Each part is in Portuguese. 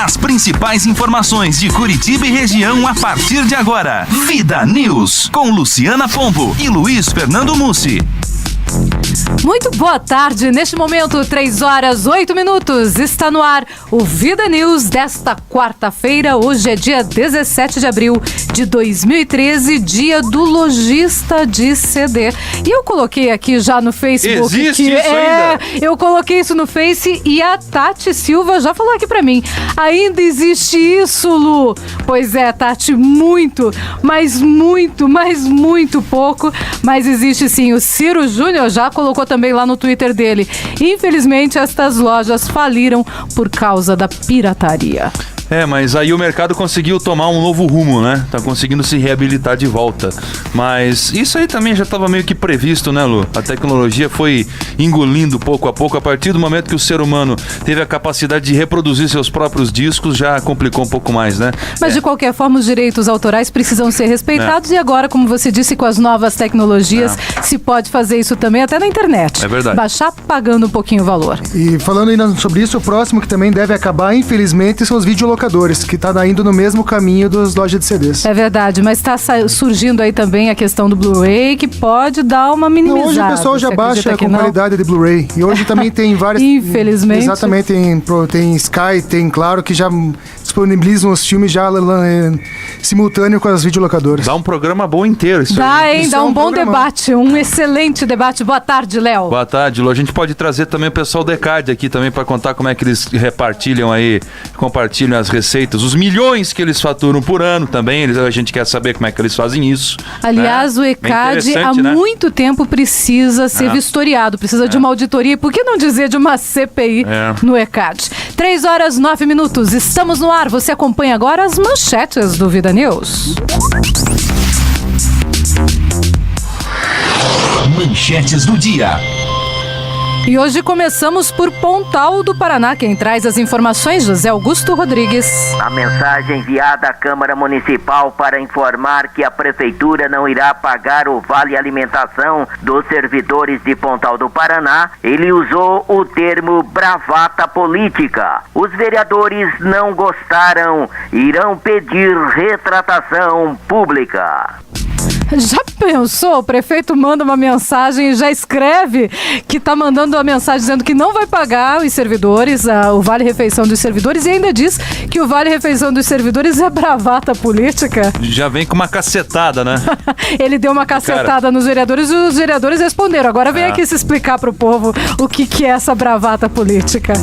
As principais informações de Curitiba e região a partir de agora. Vida News, com Luciana Pombo e Luiz Fernando Mussi. Muito boa tarde, neste momento 3h08, está no ar o Vida News desta quarta-feira, hoje é dia 17 de abril de 2013, dia do lojista de CD. E eu coloquei aqui já no Facebook. Existe isso ainda? Eu coloquei isso no Face e a Tati Silva já falou aqui pra mim. Ainda existe isso, Lu? Pois é, Tati, muito pouco, mas existe sim. O Ciro Júnior já colocou também lá no Twitter dele. Infelizmente, estas lojas faliram por causa da pirataria. Mas aí o mercado conseguiu tomar um novo rumo, né? Tá conseguindo se reabilitar de volta. Mas isso aí também já estava meio que previsto, né, Lu? A tecnologia foi engolindo pouco a pouco. A partir do momento que o ser humano teve a capacidade de reproduzir seus próprios discos, já complicou um pouco mais, né? Mas de qualquer forma, os direitos autorais precisam ser respeitados. E agora, como você disse, com as novas tecnologias, se pode fazer isso também até na internet. É verdade. Baixar pagando um pouquinho o valor. E falando ainda sobre isso, o próximo que também deve acabar, infelizmente, são os videolocadores, que tá indo no mesmo caminho das lojas de CDs. É verdade, mas está surgindo aí também a questão do Blu-ray, que pode dar uma minimizada. Hoje o pessoal já baixa com qualidade de Blu-ray. E hoje também tem várias... Infelizmente. Exatamente, tem Sky, tem Claro, que já disponibilizam os filmes já simultâneo com as videolocadoras. Dá um programa bom inteiro isso aí. Dá um bom debate, um excelente debate. Boa tarde, Léo. Boa tarde, Lu. A gente pode trazer também o pessoal do ECAD aqui também para contar como é que eles compartilham as receitas, os milhões que eles faturam por ano também. A gente quer saber como é que eles fazem isso. Aliás, o ECAD há muito tempo precisa ser vistoriado, precisa de uma auditoria. Por que não dizer de uma CPI no ECAD? 3h09, estamos no ar. Você acompanha agora as manchetes do Vida News. Manchetes do dia. E hoje começamos por Pontal do Paraná. Quem traz as informações, José Augusto Rodrigues. A mensagem enviada à Câmara Municipal para informar que a Prefeitura não irá pagar o Vale Alimentação dos servidores de Pontal do Paraná, ele usou o termo bravata política. Os vereadores não gostaram, irão pedir retratação pública. Já pensou? O prefeito manda uma mensagem e já escreve que está mandando uma mensagem dizendo que não vai pagar os servidores, o Vale-Refeição dos servidores, e ainda diz que o Vale-Refeição dos servidores é bravata política. Já vem com uma cacetada, né? Ele deu uma cacetada nos vereadores e os vereadores responderam. Agora vem aqui se explicar para o povo o que é essa bravata política.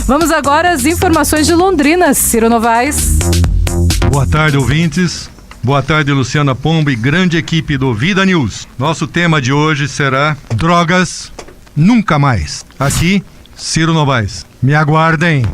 Vamos agora às informações de Londrina. Ciro Novaes. Boa tarde, ouvintes. Boa tarde, Luciana Pombo e grande equipe do Vida News. Nosso tema de hoje será drogas nunca mais. Aqui, Ciro Novaes. Me aguardem.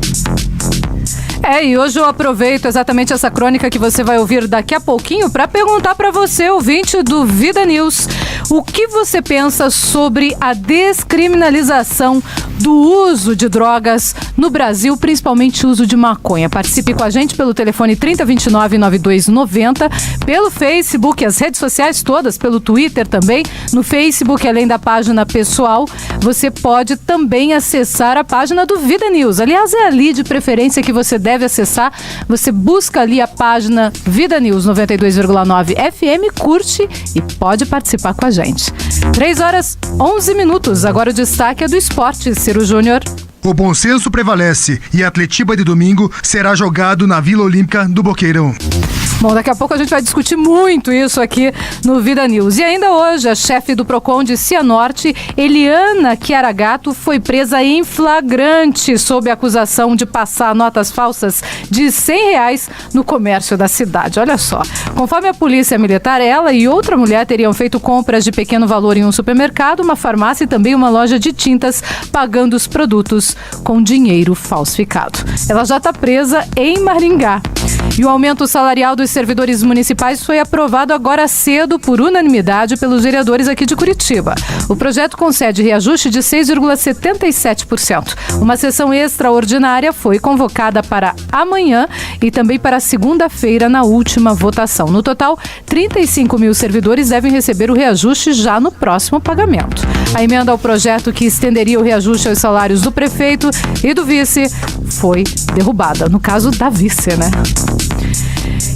E hoje eu aproveito exatamente essa crônica que você vai ouvir daqui a pouquinho para perguntar para você, ouvinte do Vida News, o que você pensa sobre a descriminalização do uso de drogas no Brasil, principalmente o uso de maconha. Participe com a gente pelo telefone 3029-9290, pelo Facebook, as redes sociais todas, pelo Twitter também. No Facebook, além da página pessoal, você pode também acessar a página do Vida News. Aliás, é ali de preferência que você deve acessar. Você busca ali a página Vida News 92,9 FM, curte e pode participar com a gente. 3h11. Agora o destaque é do esporte. Ciro Júnior. O bom senso prevalece e a Atletiba de domingo será jogado na Vila Olímpica do Boqueirão. Bom, daqui a pouco a gente vai discutir muito isso aqui no Vida News. E ainda hoje, a chefe do Procon de Cianorte, Eliana Chiaragato, foi presa em flagrante sob a acusação de passar notas falsas de R$100 no comércio da cidade. Olha só. Conforme a polícia militar, ela e outra mulher teriam feito compras de pequeno valor em um supermercado, uma farmácia e também uma loja de tintas, pagando os produtos com dinheiro falsificado. Ela já está presa em Maringá. E o aumento salarial do dos servidores municipais foi aprovado agora cedo por unanimidade pelos vereadores aqui de Curitiba. O projeto concede reajuste de 6,77%. Uma sessão extraordinária foi convocada para amanhã e também para segunda-feira na última votação. No total, 35 mil servidores devem receber o reajuste já no próximo pagamento. A emenda ao projeto que estenderia o reajuste aos salários do prefeito e do vice foi derrubada. No caso da vice, né?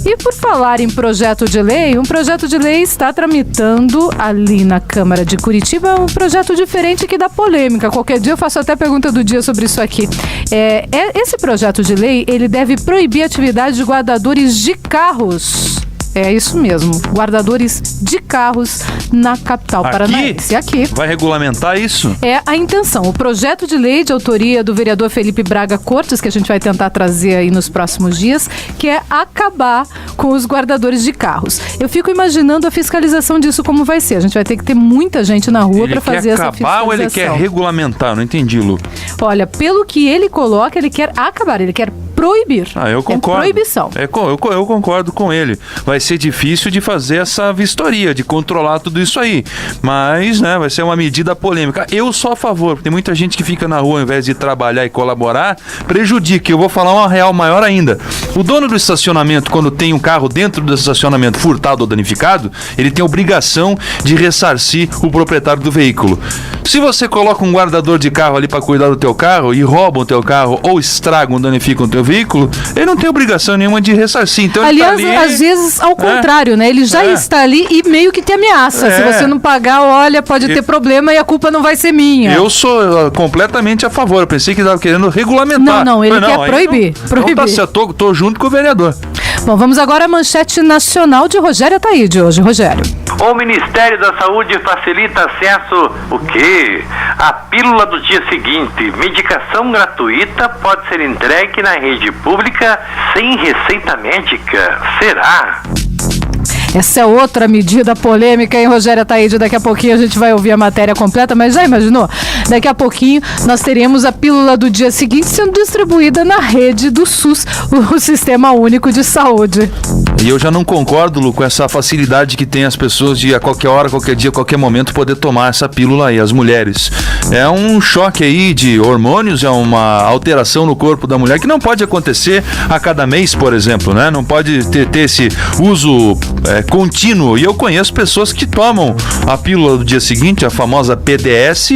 E por falar em projeto de lei, um projeto de lei está tramitando ali na Câmara de Curitiba, um projeto diferente que dá polêmica. Qualquer dia eu faço até pergunta do dia sobre isso aqui. Esse projeto de lei, ele deve proibir a atividade de guardadores de carros. É isso mesmo, guardadores de carros na capital paranaense. Aqui. Vai regulamentar isso? É a intenção. O projeto de lei de autoria do vereador Felipe Braga Cortes, que a gente vai tentar trazer aí nos próximos dias, que é acabar com os guardadores de carros. Eu fico imaginando a fiscalização disso como vai ser. A gente vai ter que ter muita gente na rua para fazer essa fiscalização. Ele quer acabar ou ele quer regulamentar? Não entendi, Lu. Olha, pelo que ele coloca, ele quer acabar, ele quer proibir. Eu concordo. É proibição. Eu concordo com ele. Vai ser difícil de fazer essa vistoria, de controlar tudo isso aí. Mas, né, vai ser uma medida polêmica. Eu sou a favor, porque tem muita gente que fica na rua ao invés de trabalhar e colaborar, prejudica. Eu vou falar uma real maior ainda. O dono do estacionamento, quando tem um carro dentro do estacionamento furtado ou danificado, ele tem a obrigação de ressarcir o proprietário do veículo. Se você coloca um guardador de carro ali para cuidar do teu carro e roubam o teu carro ou estragam, danificam o teu veículo, ele não tem obrigação nenhuma de ressarcir. Então, aliás, ele tá ali, às vezes, ao contrário, né? Ele já está ali e meio que te ameaça. Se você não pagar, olha, pode ter problema e a culpa não vai ser minha. Eu sou completamente a favor. Eu pensei que estava querendo regulamentar. Não, ele quer proibir. Então tá certo, tô junto com o vereador. Bom, vamos agora à manchete nacional de Rogério Ataíde hoje. Rogério. O Ministério da Saúde facilita acesso, o quê? A pílula do dia seguinte. Medicação gratuita pode ser entregue na rede pública sem receita médica. Será? Essa é outra medida polêmica, hein, Rogério Ataíde? Daqui a pouquinho a gente vai ouvir a matéria completa, mas já imaginou? Daqui a pouquinho nós teremos a pílula do dia seguinte sendo distribuída na rede do SUS, o Sistema Único de Saúde. E eu já não concordo, Lu, com essa facilidade que tem as pessoas de a qualquer hora, qualquer dia, qualquer momento poder tomar essa pílula aí, as mulheres. É um choque aí de hormônios, é uma alteração no corpo da mulher que não pode acontecer a cada mês, por exemplo, né? Não pode ter esse uso contínuo. E eu conheço pessoas que tomam a pílula do dia seguinte, a famosa PDS,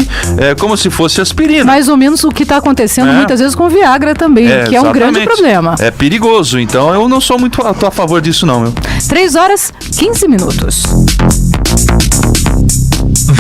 como se fosse aspirina. Mais ou menos o que está acontecendo muitas vezes com Viagra também, que é um grande problema. É perigoso, então eu não sou muito a favor disso não, meu. 3h15.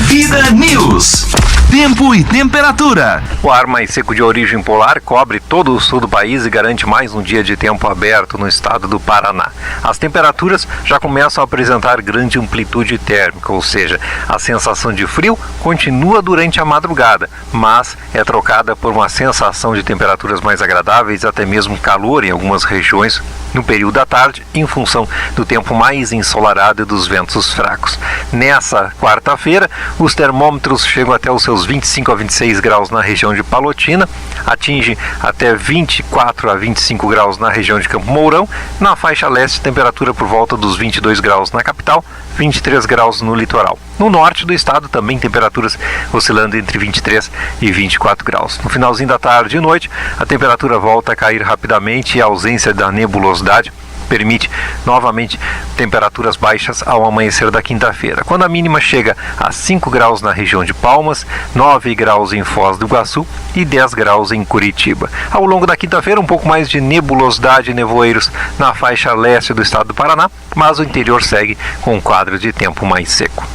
Vida News. Tempo e temperatura. O ar mais seco de origem polar cobre todo o sul do país e garante mais um dia de tempo aberto no estado do Paraná. As temperaturas já começam a apresentar grande amplitude térmica, ou seja, a sensação de frio continua durante a madrugada, mas é trocada por uma sensação de temperaturas mais agradáveis, até mesmo calor em algumas regiões no período da tarde, em função do tempo mais ensolarado e dos ventos fracos. Nessa quarta-feira, os termômetros chegam até os seus 25 a 26 graus na região de Palotina, atinge até 24 a 25 graus na região de Campo Mourão, na faixa leste temperatura por volta dos 22 graus na capital, 23 graus no litoral. No norte do estado também temperaturas oscilando entre 23 e 24 graus. No finalzinho da tarde e noite, a temperatura volta a cair rapidamente e a ausência da nebulosidade permite novamente temperaturas baixas ao amanhecer da quinta-feira, quando a mínima chega a 5 graus na região de Palmas, 9 graus em Foz do Iguaçu e 10 graus em Curitiba. Ao longo da quinta-feira, um pouco mais de nebulosidade e nevoeiros na faixa leste do estado do Paraná, mas o interior segue com um quadro de tempo mais seco.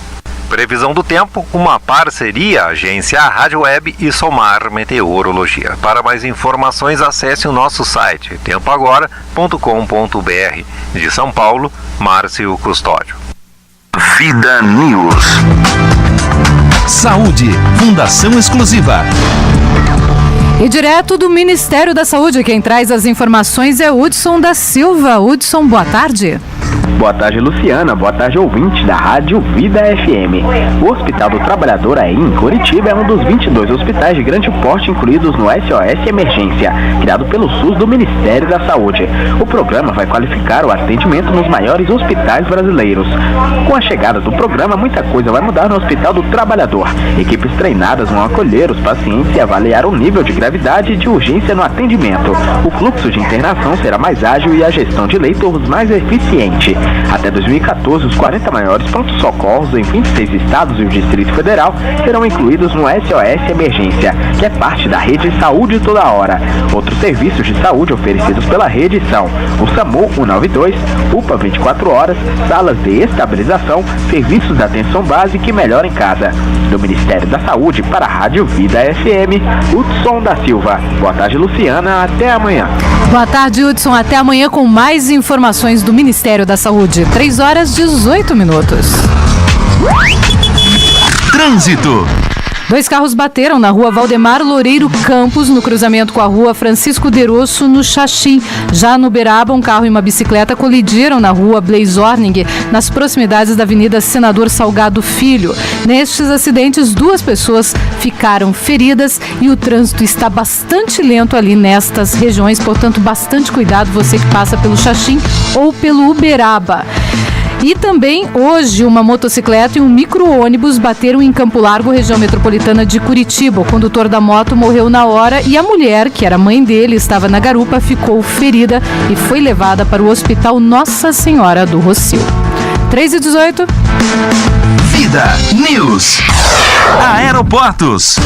Previsão do tempo, uma parceria, agência Rádio Web e Somar Meteorologia. Para mais informações, acesse o nosso site tempoagora.com.br. De São Paulo, Márcio Custódio. Vida News. Saúde, Fundação Exclusiva. E direto do Ministério da Saúde, quem traz as informações é Hudson da Silva. Hudson, boa tarde. Boa tarde, Luciana. Boa tarde, ouvinte da Rádio Vida FM. O Hospital do Trabalhador aí em Curitiba é um dos 22 hospitais de grande porte incluídos no SOS Emergência, criado pelo SUS do Ministério da Saúde. O programa vai qualificar o atendimento nos maiores hospitais brasileiros. Com a chegada do programa, muita coisa vai mudar no Hospital do Trabalhador. Equipes treinadas vão acolher os pacientes e avaliar o nível de gravidade e de urgência no atendimento. O fluxo de internação será mais ágil e a gestão de leitos mais eficiente. Até 2014, os 40 maiores pronto-socorros em 26 estados e o Distrito Federal serão incluídos no SOS Emergência, que é parte da rede Saúde Toda Hora. Outros serviços de saúde oferecidos pela rede são o SAMU 192, UPA 24 horas, salas de estabilização, serviços de atenção básica e melhor em casa. Do Ministério da Saúde para a Rádio Vida FM, Hudson da Silva. Boa tarde, Luciana. Até amanhã. Boa tarde, Hudson. Até amanhã com mais informações do Ministério da Saúde. 3h18. Trânsito. 2 carros bateram na rua Valdemar Loureiro Campos, no cruzamento com a rua Francisco Derosso, no Xaxim. Já no Uberaba, um carro e uma bicicleta colidiram na rua Blaise Orning, nas proximidades da Avenida Senador Salgado Filho. Nestes acidentes, 2 pessoas ficaram feridas e o trânsito está bastante lento ali nestas regiões, portanto, bastante cuidado você que passa pelo Xaxim ou pelo Uberaba. E também hoje uma motocicleta e um micro-ônibus bateram em Campo Largo, região metropolitana de Curitiba. O condutor da moto morreu na hora e a mulher, que era mãe dele, estava na garupa, ficou ferida e foi levada para o Hospital Nossa Senhora do Rossio. 3h18. Vida News. Aeroportos.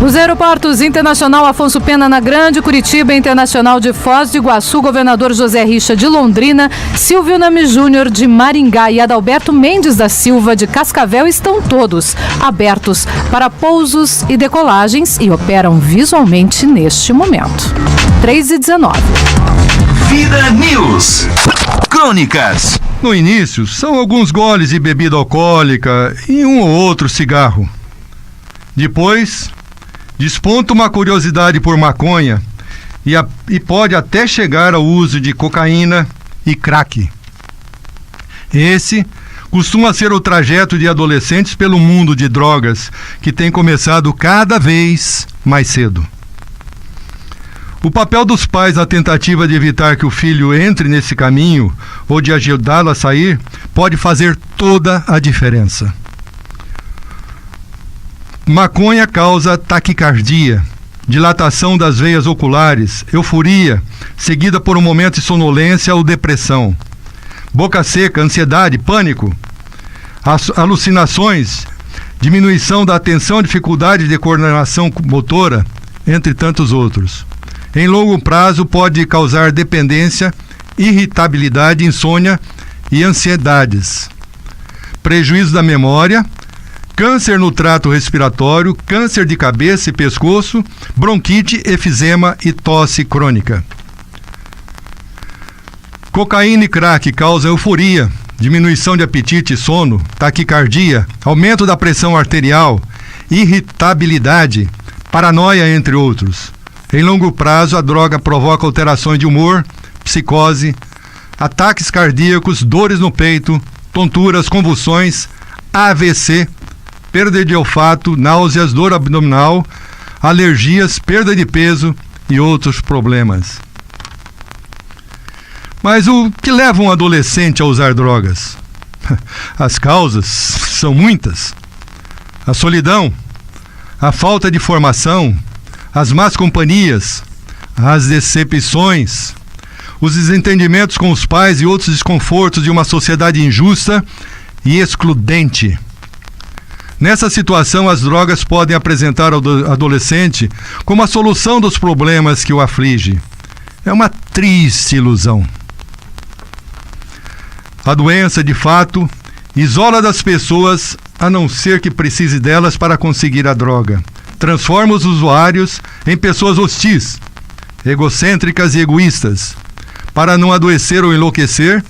Os aeroportos Internacional Afonso Pena na Grande, Curitiba, Internacional de Foz do Iguaçu, Governador José Richa de Londrina, Silvio Nami Júnior de Maringá e Adalberto Mendes da Silva de Cascavel estão todos abertos para pousos e decolagens e operam visualmente neste momento. 3h19. Vida News. Crônicas. No início, são alguns goles de bebida alcoólica e um ou outro cigarro. Depois, desponta uma curiosidade por maconha e pode até chegar ao uso de cocaína e crack. Esse costuma ser o trajeto de adolescentes pelo mundo de drogas, que tem começado cada vez mais cedo. O papel dos pais na tentativa de evitar que o filho entre nesse caminho ou de ajudá-lo a sair pode fazer toda a diferença. Maconha causa taquicardia, dilatação das veias oculares, euforia, seguida por um momento de sonolência ou depressão, boca seca, ansiedade, pânico, alucinações, diminuição da atenção, dificuldade de coordenação motora, entre tantos outros. Em longo prazo pode causar dependência, irritabilidade, insônia e ansiedades, prejuízo da memória, câncer no trato respiratório, câncer de cabeça e pescoço, bronquite, efizema e tosse crônica. Cocaína e crack causam euforia, diminuição de apetite e sono, taquicardia, aumento da pressão arterial, irritabilidade, paranoia, entre outros. Em longo prazo, a droga provoca alterações de humor, psicose, ataques cardíacos, dores no peito, tonturas, convulsões, AVC, perda de olfato, náuseas, dor abdominal, alergias, perda de peso e outros problemas. Mas o que leva um adolescente a usar drogas? As causas são muitas. A solidão, a falta de formação, as más companhias, as decepções, os desentendimentos com os pais e outros desconfortos de uma sociedade injusta e excludente. Nessa situação, as drogas podem apresentar ao adolescente como a solução dos problemas que o aflige. É uma triste ilusão. A doença, de fato, isola das pessoas, a não ser que precise delas para conseguir a droga. Transforma os usuários em pessoas hostis, egocêntricas e egoístas. Para não adoecer ou enlouquecer,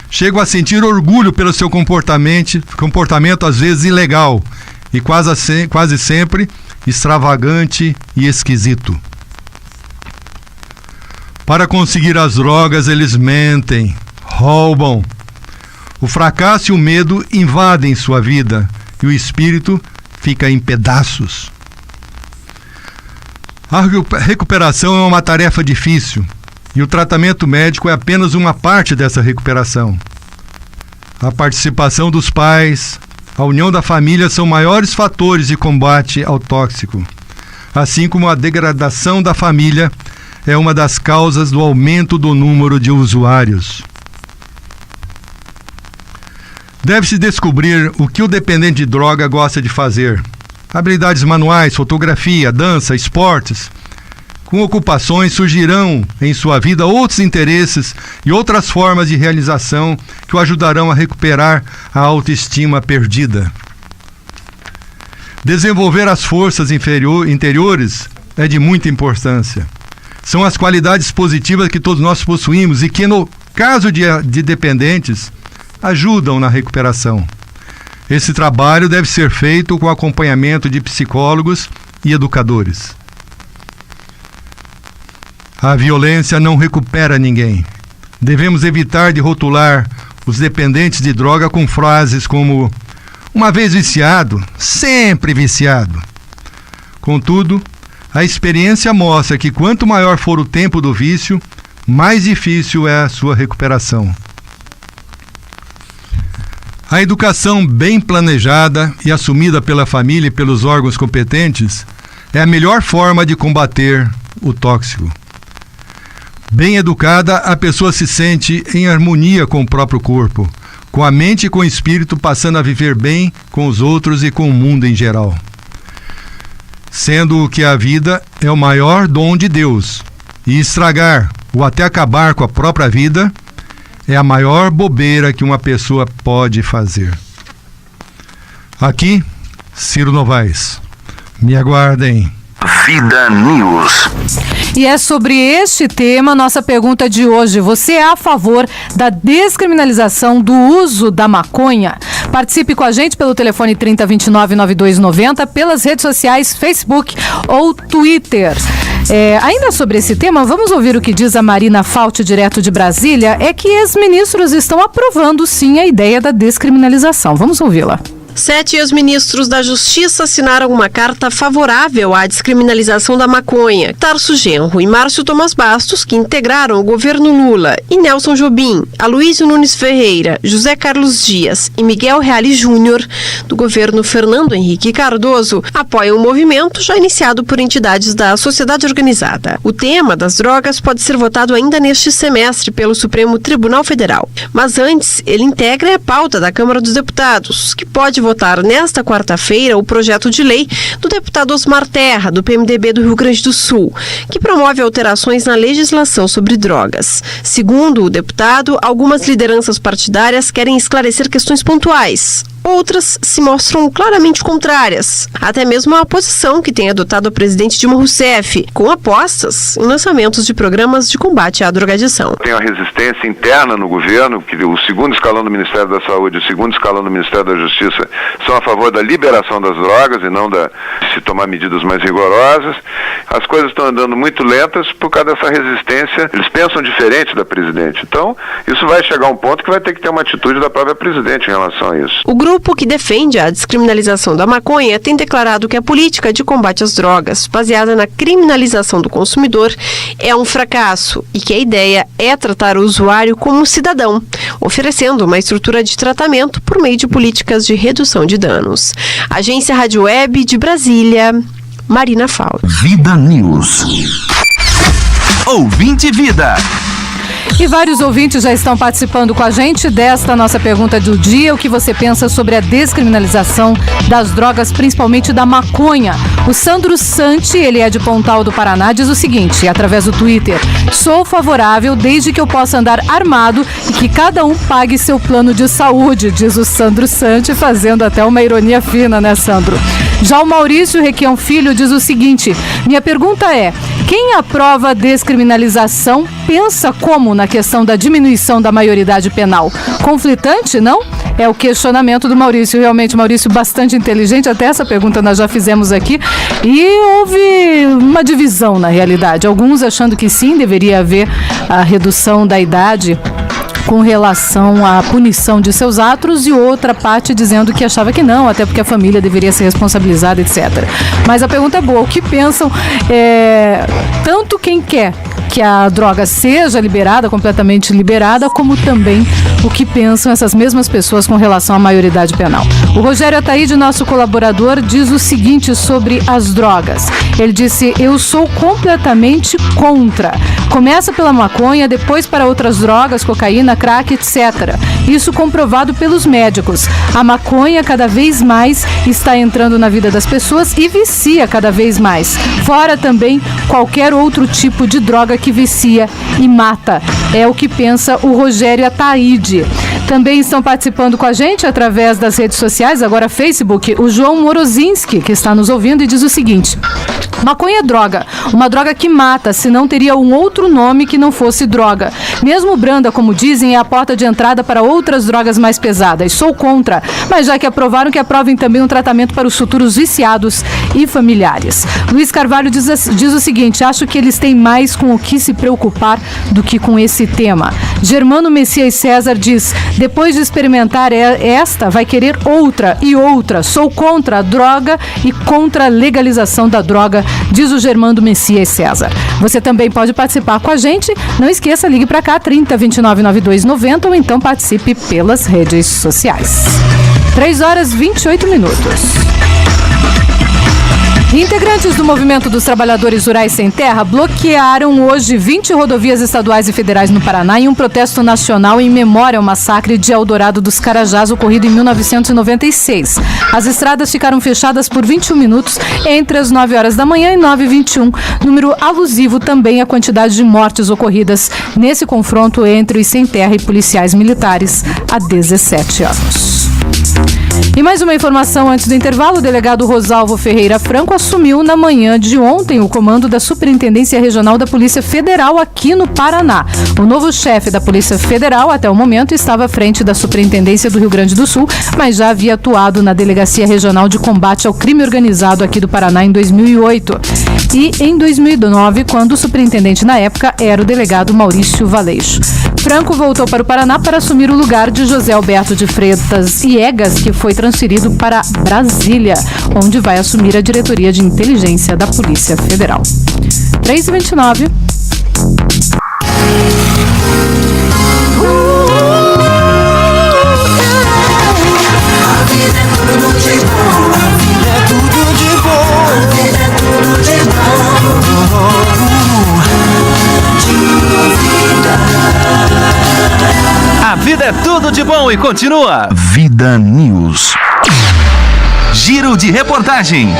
chegam a sentir orgulho pelo seu comportamento às vezes ilegal e quase sempre extravagante e esquisito. Para conseguir as drogas, eles mentem, roubam. O fracasso e o medo invadem sua vida e o espírito fica em pedaços. A recuperação é uma tarefa difícil e o tratamento médico é apenas uma parte dessa recuperação. A participação dos pais, a união da família são maiores fatores de combate ao tóxico, assim como a degradação da família é uma das causas do aumento do número de usuários. Deve-se descobrir o que o dependente de droga gosta de fazer. Habilidades manuais, fotografia, dança, esportes. Com ocupações surgirão em sua vida outros interesses e outras formas de realização que o ajudarão a recuperar a autoestima perdida. Desenvolver as forças interiores é de muita importância. São as qualidades positivas que todos nós possuímos e que, no caso de dependentes, ajudam na recuperação. Esse trabalho deve ser feito com acompanhamento de psicólogos e educadores. A violência não recupera ninguém. Devemos evitar de rotular os dependentes de droga com frases como "uma vez viciado, sempre viciado". Contudo, a experiência mostra que quanto maior for o tempo do vício, mais difícil é a sua recuperação. A educação bem planejada e assumida pela família e pelos órgãos competentes é a melhor forma de combater o tóxico. Bem educada, a pessoa se sente em harmonia com o próprio corpo, com a mente e com o espírito, passando a viver bem com os outros e com o mundo em geral. Sendo que a vida é o maior dom de Deus, e estragar ou até acabar com a própria vida é a maior bobeira que uma pessoa pode fazer. Aqui, Ciro Novaes. Me aguardem. Vida News. E é sobre este tema nossa pergunta de hoje. Você é a favor da descriminalização do uso da maconha? Participe com a gente pelo telefone 3029-9290, pelas redes sociais Facebook ou Twitter. Ainda sobre esse tema, vamos ouvir o que diz a Marina Fauci, direto de Brasília, é que ex-ministros estão aprovando sim a ideia da descriminalização. Vamos ouvi-la. 7 ex-ministros da Justiça assinaram uma carta favorável à descriminalização da maconha. Tarso Genro e Márcio Tomás Bastos, que integraram o governo Lula, e Nelson Jobim, Aloysio Nunes Ferreira, José Carlos Dias e Miguel Reale Júnior, do governo Fernando Henrique Cardoso, apoiam o movimento já iniciado por entidades da sociedade organizada. O tema das drogas pode ser votado ainda neste semestre pelo Supremo Tribunal Federal. Mas antes, ele integra a pauta da Câmara dos Deputados, que pode votar nesta quarta-feira o projeto de lei do deputado Osmar Terra, do PMDB do Rio Grande do Sul, que promove alterações na legislação sobre drogas. Segundo o deputado, algumas lideranças partidárias querem esclarecer questões pontuais. Outras se mostram claramente contrárias, até mesmo a posição que tem adotado o presidente Dilma Rousseff, com apostas em lançamentos de programas de combate à drogadição. Tem a resistência interna no governo, que o segundo escalão do Ministério da Saúde e o segundo escalão do Ministério da Justiça são a favor da liberação das drogas e não de se tomar medidas mais rigorosas. As coisas estão andando muito lentas por causa dessa resistência. Eles pensam diferente da presidente. Então, isso vai chegar a um ponto que vai ter que ter uma atitude da própria presidente em relação a isso. O grupo que defende a descriminalização da maconha tem declarado que a política de combate às drogas, baseada na criminalização do consumidor, é um fracasso e que a ideia é tratar o usuário como um cidadão, oferecendo uma estrutura de tratamento por meio de políticas de redução de danos. Agência Rádio Web de Brasília, Marina Fauci. Vida News. Ouvinte Vida. E vários ouvintes já estão participando com a gente desta nossa pergunta do dia. O que você pensa sobre a descriminalização das drogas, principalmente da maconha? O Sandro Santi, ele é de Pontal do Paraná, diz o seguinte, através do Twitter: sou favorável desde que eu possa andar armado e que cada um pague seu plano de saúde, diz o Sandro Santi, fazendo até uma ironia fina, né, Sandro? Já o Maurício Requião Filho diz o seguinte: minha pergunta é, quem aprova a descriminalização pensa como na questão da diminuição da maioridade penal? Conflitante, não? É o questionamento do Maurício. Realmente, Maurício, bastante inteligente. Até essa pergunta nós já fizemos aqui. E houve uma divisão na realidade. Alguns achando que sim, deveria haver a redução da idade com relação à punição de seus atos, e outra parte dizendo que achava que não, até porque a família deveria ser responsabilizada, etc. Mas a pergunta é boa, o que pensam tanto quem quer que a droga seja liberada, completamente liberada, como também o que pensam essas mesmas pessoas com relação à maioridade penal. O Rogério Ataíde, nosso colaborador, diz o seguinte sobre as drogas. Ele disse: eu sou completamente contra. Começa pela maconha, depois para outras drogas, cocaína, crack, etc. Isso comprovado pelos médicos. A maconha cada vez mais está entrando na vida das pessoas e vicia cada vez mais. Fora também qualquer outro tipo de droga que vicia e mata. É o que pensa o Rogério Ataíde. Também estão participando com a gente através das redes sociais, agora Facebook, o João Morozinski, que está nos ouvindo e diz o seguinte: maconha é droga, uma droga que mata, senão teria um outro nome que não fosse droga. Mesmo branda, como dizem, é a porta de entrada para outras drogas mais pesadas. Sou contra, mas já que aprovaram, que aprovem também um tratamento para os futuros viciados e familiares. Luiz Carvalho diz o seguinte: acho que eles têm mais com o que se preocupar do que com esse tema. Germano Messias César diz: depois de experimentar esta, vai querer outra e outra. Sou contra a droga e contra a legalização da droga, diz o Germano Messias César. Você também pode participar com a gente. Não esqueça, ligue para cá, 30 29 92 90, ou então participe pelas redes sociais. 3h28. Integrantes do Movimento dos Trabalhadores Rurais Sem Terra bloquearam hoje 20 rodovias estaduais e federais no Paraná em um protesto nacional em memória ao massacre de Eldorado dos Carajás ocorrido em 1996. As estradas ficaram fechadas por 21 minutos entre as 9 horas da manhã e 9h21, número alusivo também à quantidade de mortes ocorridas nesse confronto entre os sem terra e policiais militares há 17 anos. E mais uma informação antes do intervalo: o delegado Rosalvo Ferreira Franco assumiu na manhã de ontem o comando da Superintendência Regional da Polícia Federal aqui no Paraná. O novo chefe da Polícia Federal, até o momento, estava à frente da Superintendência do Rio Grande do Sul, mas já havia atuado na Delegacia Regional de Combate ao Crime Organizado aqui do Paraná em 2008. E em 2009, quando o superintendente na época era o delegado Maurício Valeixo. Franco voltou para o Paraná para assumir o lugar de José Alberto de Freitas Iegas, que foi transferido para Brasília, onde vai assumir a diretoria de inteligência da Polícia Federal. 3h29. A vida é tudo de bom e continua. Vida News. Giro de reportagem.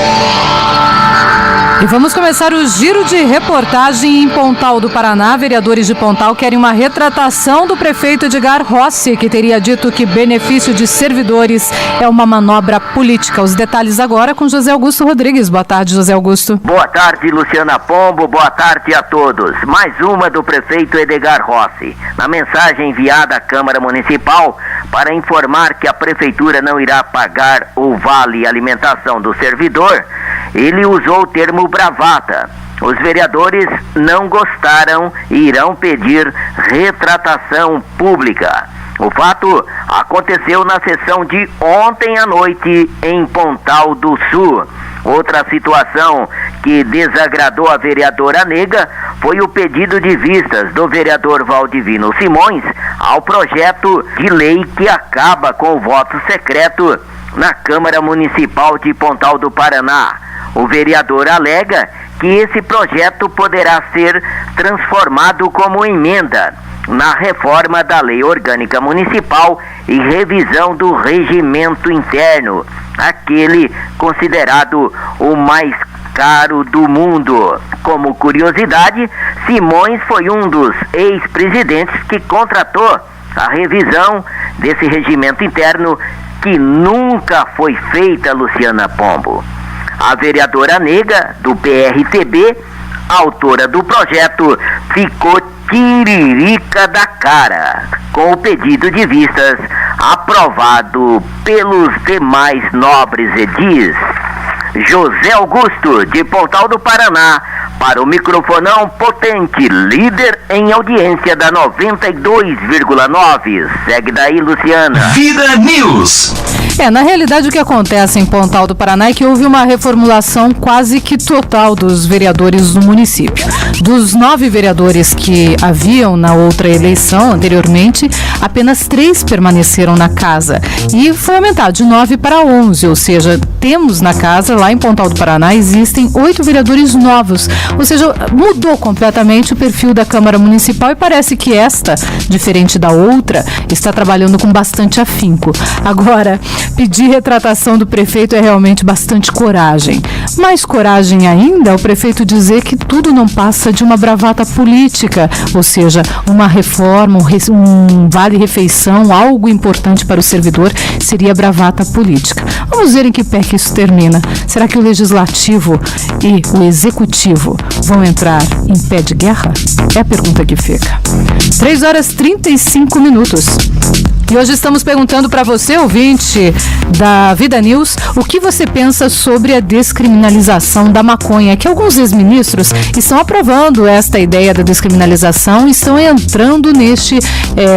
E vamos começar o giro de reportagem em Pontal do Paraná. Vereadores de Pontal querem uma retratação do prefeito Edgar Rossi, que teria dito que benefício de servidores é uma manobra política. Os detalhes agora com José Augusto Rodrigues. Boa tarde, José Augusto. Boa tarde, Luciana Pombo. Boa tarde a todos. Mais uma do prefeito Edgar Rossi. Na mensagem enviada à Câmara Municipal para informar que a prefeitura não irá pagar o vale alimentação do servidor, ele usou o termo bravata. Os vereadores não gostaram e irão pedir retratação pública. O fato aconteceu na sessão de ontem à noite em Pontal do Sul. Outra situação que desagradou a vereadora Nega foi o pedido de vistas do vereador Valdivino Simões ao projeto de lei que acaba com o voto secreto na Câmara Municipal de Pontal do Paraná. O vereador alega que esse projeto poderá ser transformado como emenda na reforma da Lei Orgânica Municipal e revisão do regimento interno, aquele considerado o mais caro do mundo. Como curiosidade, Simões foi um dos ex-presidentes que contratou a revisão desse regimento interno, que nunca foi feita, Luciana Pombo. A vereadora Nega, do PRTB, autora do projeto, ficou tiririca da cara com o pedido de vistas aprovado pelos demais nobres edis. José Augusto, de Pontal do Paraná, para o microfonão potente, líder em audiência da 92,9. Segue daí, Luciana. Vida News. Na realidade o que acontece em Pontal do Paraná é que houve uma reformulação quase que total dos vereadores do município. Dos 9 vereadores que haviam na outra eleição anteriormente, apenas 3 permaneceram na casa e foi aumentado de 9 para 11, ou seja, temos na casa, lá em Pontal do Paraná, existem 8 vereadores novos, ou seja, mudou completamente o perfil da Câmara Municipal e parece que esta, diferente da outra, está trabalhando com bastante afinco. Agora, pedir retratação do prefeito é realmente bastante coragem. Mais coragem ainda é o prefeito dizer que tudo não passa de uma bravata política, ou seja, uma reforma, um vale-refeição, algo importante para o servidor seria bravata política. Vamos ver em que pé que isso termina. Será que o Legislativo e o Executivo vão entrar em pé de guerra? É a pergunta que fica. 3h35. E hoje estamos perguntando para você, ouvinte da Vida News, o que você pensa sobre a descriminalização da maconha, que alguns ex-ministros estão aprovando esta ideia da descriminalização e estão entrando neste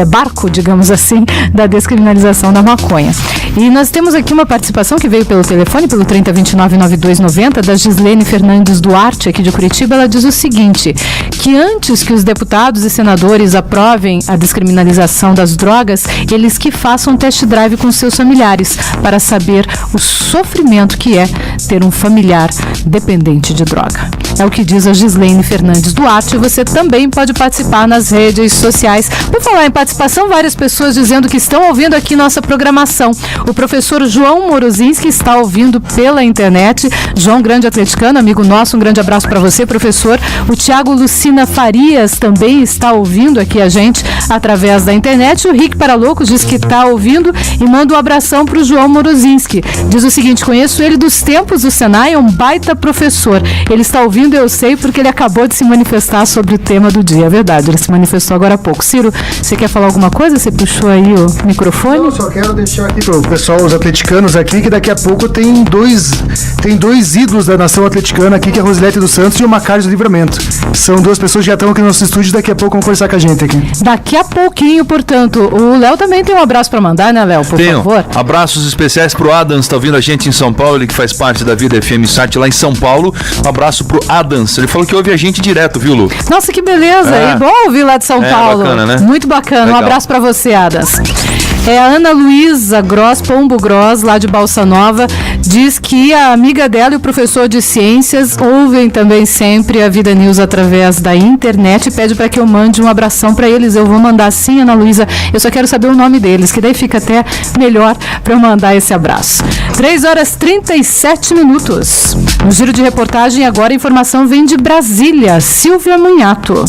barco, digamos assim, da descriminalização da maconha. E nós temos aqui uma participação que veio pelo telefone, pelo 3029-9290, da Gislene Fernandes Duarte, aqui de Curitiba. Ela diz o seguinte, que antes que os deputados e senadores aprovem a descriminalização das drogas, eles que façam test drive com seus familiares para saber o sofrimento que é ter um familiar dependente de droga. É o que diz a Gislene Fernandes Duarte. Você também pode participar nas redes sociais. Por falar em participação, várias pessoas dizendo que estão ouvindo aqui nossa programação. O professor João Morozinski está ouvindo pela internet. João, grande atleticano, amigo nosso, um grande abraço para você, professor. O Tiago Lucina Farias também está ouvindo aqui a gente através da internet. O Rick Paraloucos diz que está ouvindo e manda um abração para o João Morozinski. Diz o seguinte, conheço ele dos tempos do Senai, é um baita professor. Ele está ouvindo, eu sei, porque ele acabou de se manifestar sobre o tema do dia. É verdade, ele se manifestou agora há pouco. Ciro, você quer falar alguma coisa? Você puxou aí o microfone? Não, só quero deixar aqui pro pessoal, os atleticanos aqui, que daqui a pouco tem dois ídolos da nação atleticana aqui, que é a Rosilete dos Santos e o Macário do Livramento. São 2 pessoas que já estão aqui no nosso estúdio, daqui a pouco vão conversar com a gente aqui. Daqui a pouquinho, portanto. O Léo também tem um abraço para mandar, né, Léo? Por favor. Abraços especiais pro Adams, tá ouvindo a gente em São Paulo, ele que faz parte da Vida FM Site lá em São Paulo. Um abraço pro Adams, ele falou que ouve a gente direto, viu, Lu? Nossa, que beleza, é bom ouvir lá de São Paulo. Bacana, né? Muito bacana, Legal. Um abraço para você, Adams. A Ana Luísa Gross, Pombo Gross, lá de Balsa Nova, diz que a amiga dela e o professor de ciências ouvem também sempre a Vida News através da internet e pede para que eu mande um abração para eles. Eu vou mandar sim, Ana Luísa, eu só quero saber o nome deles, que daí fica até melhor para eu mandar esse abraço. 3h37. No giro de reportagem, agora a informação vem de Brasília. Silvia Munhato.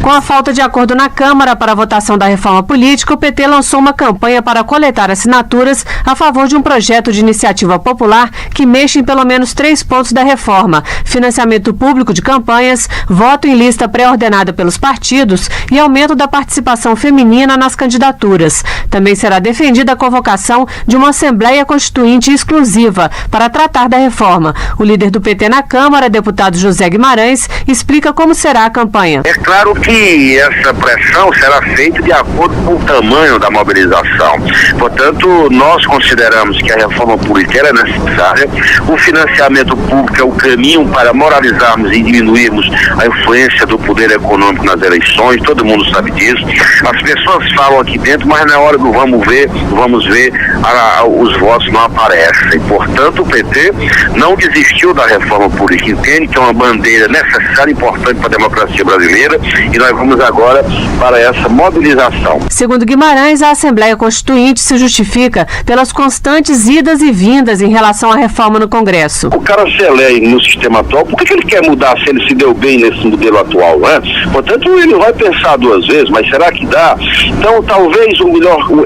Com a falta de acordo na Câmara para a votação da reforma política, o PT lançou uma campanha para coletar assinaturas a favor de um projeto de iniciativa popular que mexe em pelo menos 3 pontos da reforma: financiamento público de campanhas, voto em lista pré-ordenada pelos partidos e aumento da participação feminina nas candidaturas. Também será defendida a convocação de uma Assembleia Constituinte exclusiva para tratar da reforma. O líder do PT na Câmara, deputado José Guimarães, explica como será a campanha. É claro que essa pressão será feita de acordo com o tamanho da mobilização. Portanto, nós consideramos que a reforma política é necessária. O financiamento público é o caminho para moralizarmos e diminuirmos a influência do poder econômico nas eleições. Todo mundo sabe disso. As pessoas falam aqui dentro, mas na hora do vamos ver, os votos não aparecem. Portanto, o PT não desistiu da reforma política. Entende que é uma bandeira necessária e importante para a democracia brasileira e nós vamos agora para essa mobilização. Segundo Guimarães, a Assembleia Constituinte se justifica pelas constantes idas e vindas em relação à reforma no Congresso. O cara se elege no sistema atual, por que ele quer mudar se ele se deu bem nesse modelo atual, né? Portanto, ele vai pensar 2 vezes, mas será que dá? Então, talvez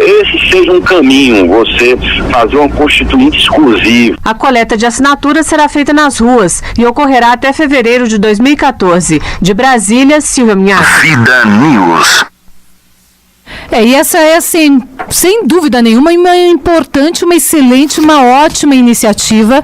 esse seja um caminho, você fazer uma Constituinte exclusiva. A coleta de assinaturas será feita nas ruas e ocorrerá até fevereiro de 2014. De Brasília, Silvia Minhato. Vida News. E essa é, assim, sem dúvida nenhuma, uma importante, uma excelente, uma ótima iniciativa,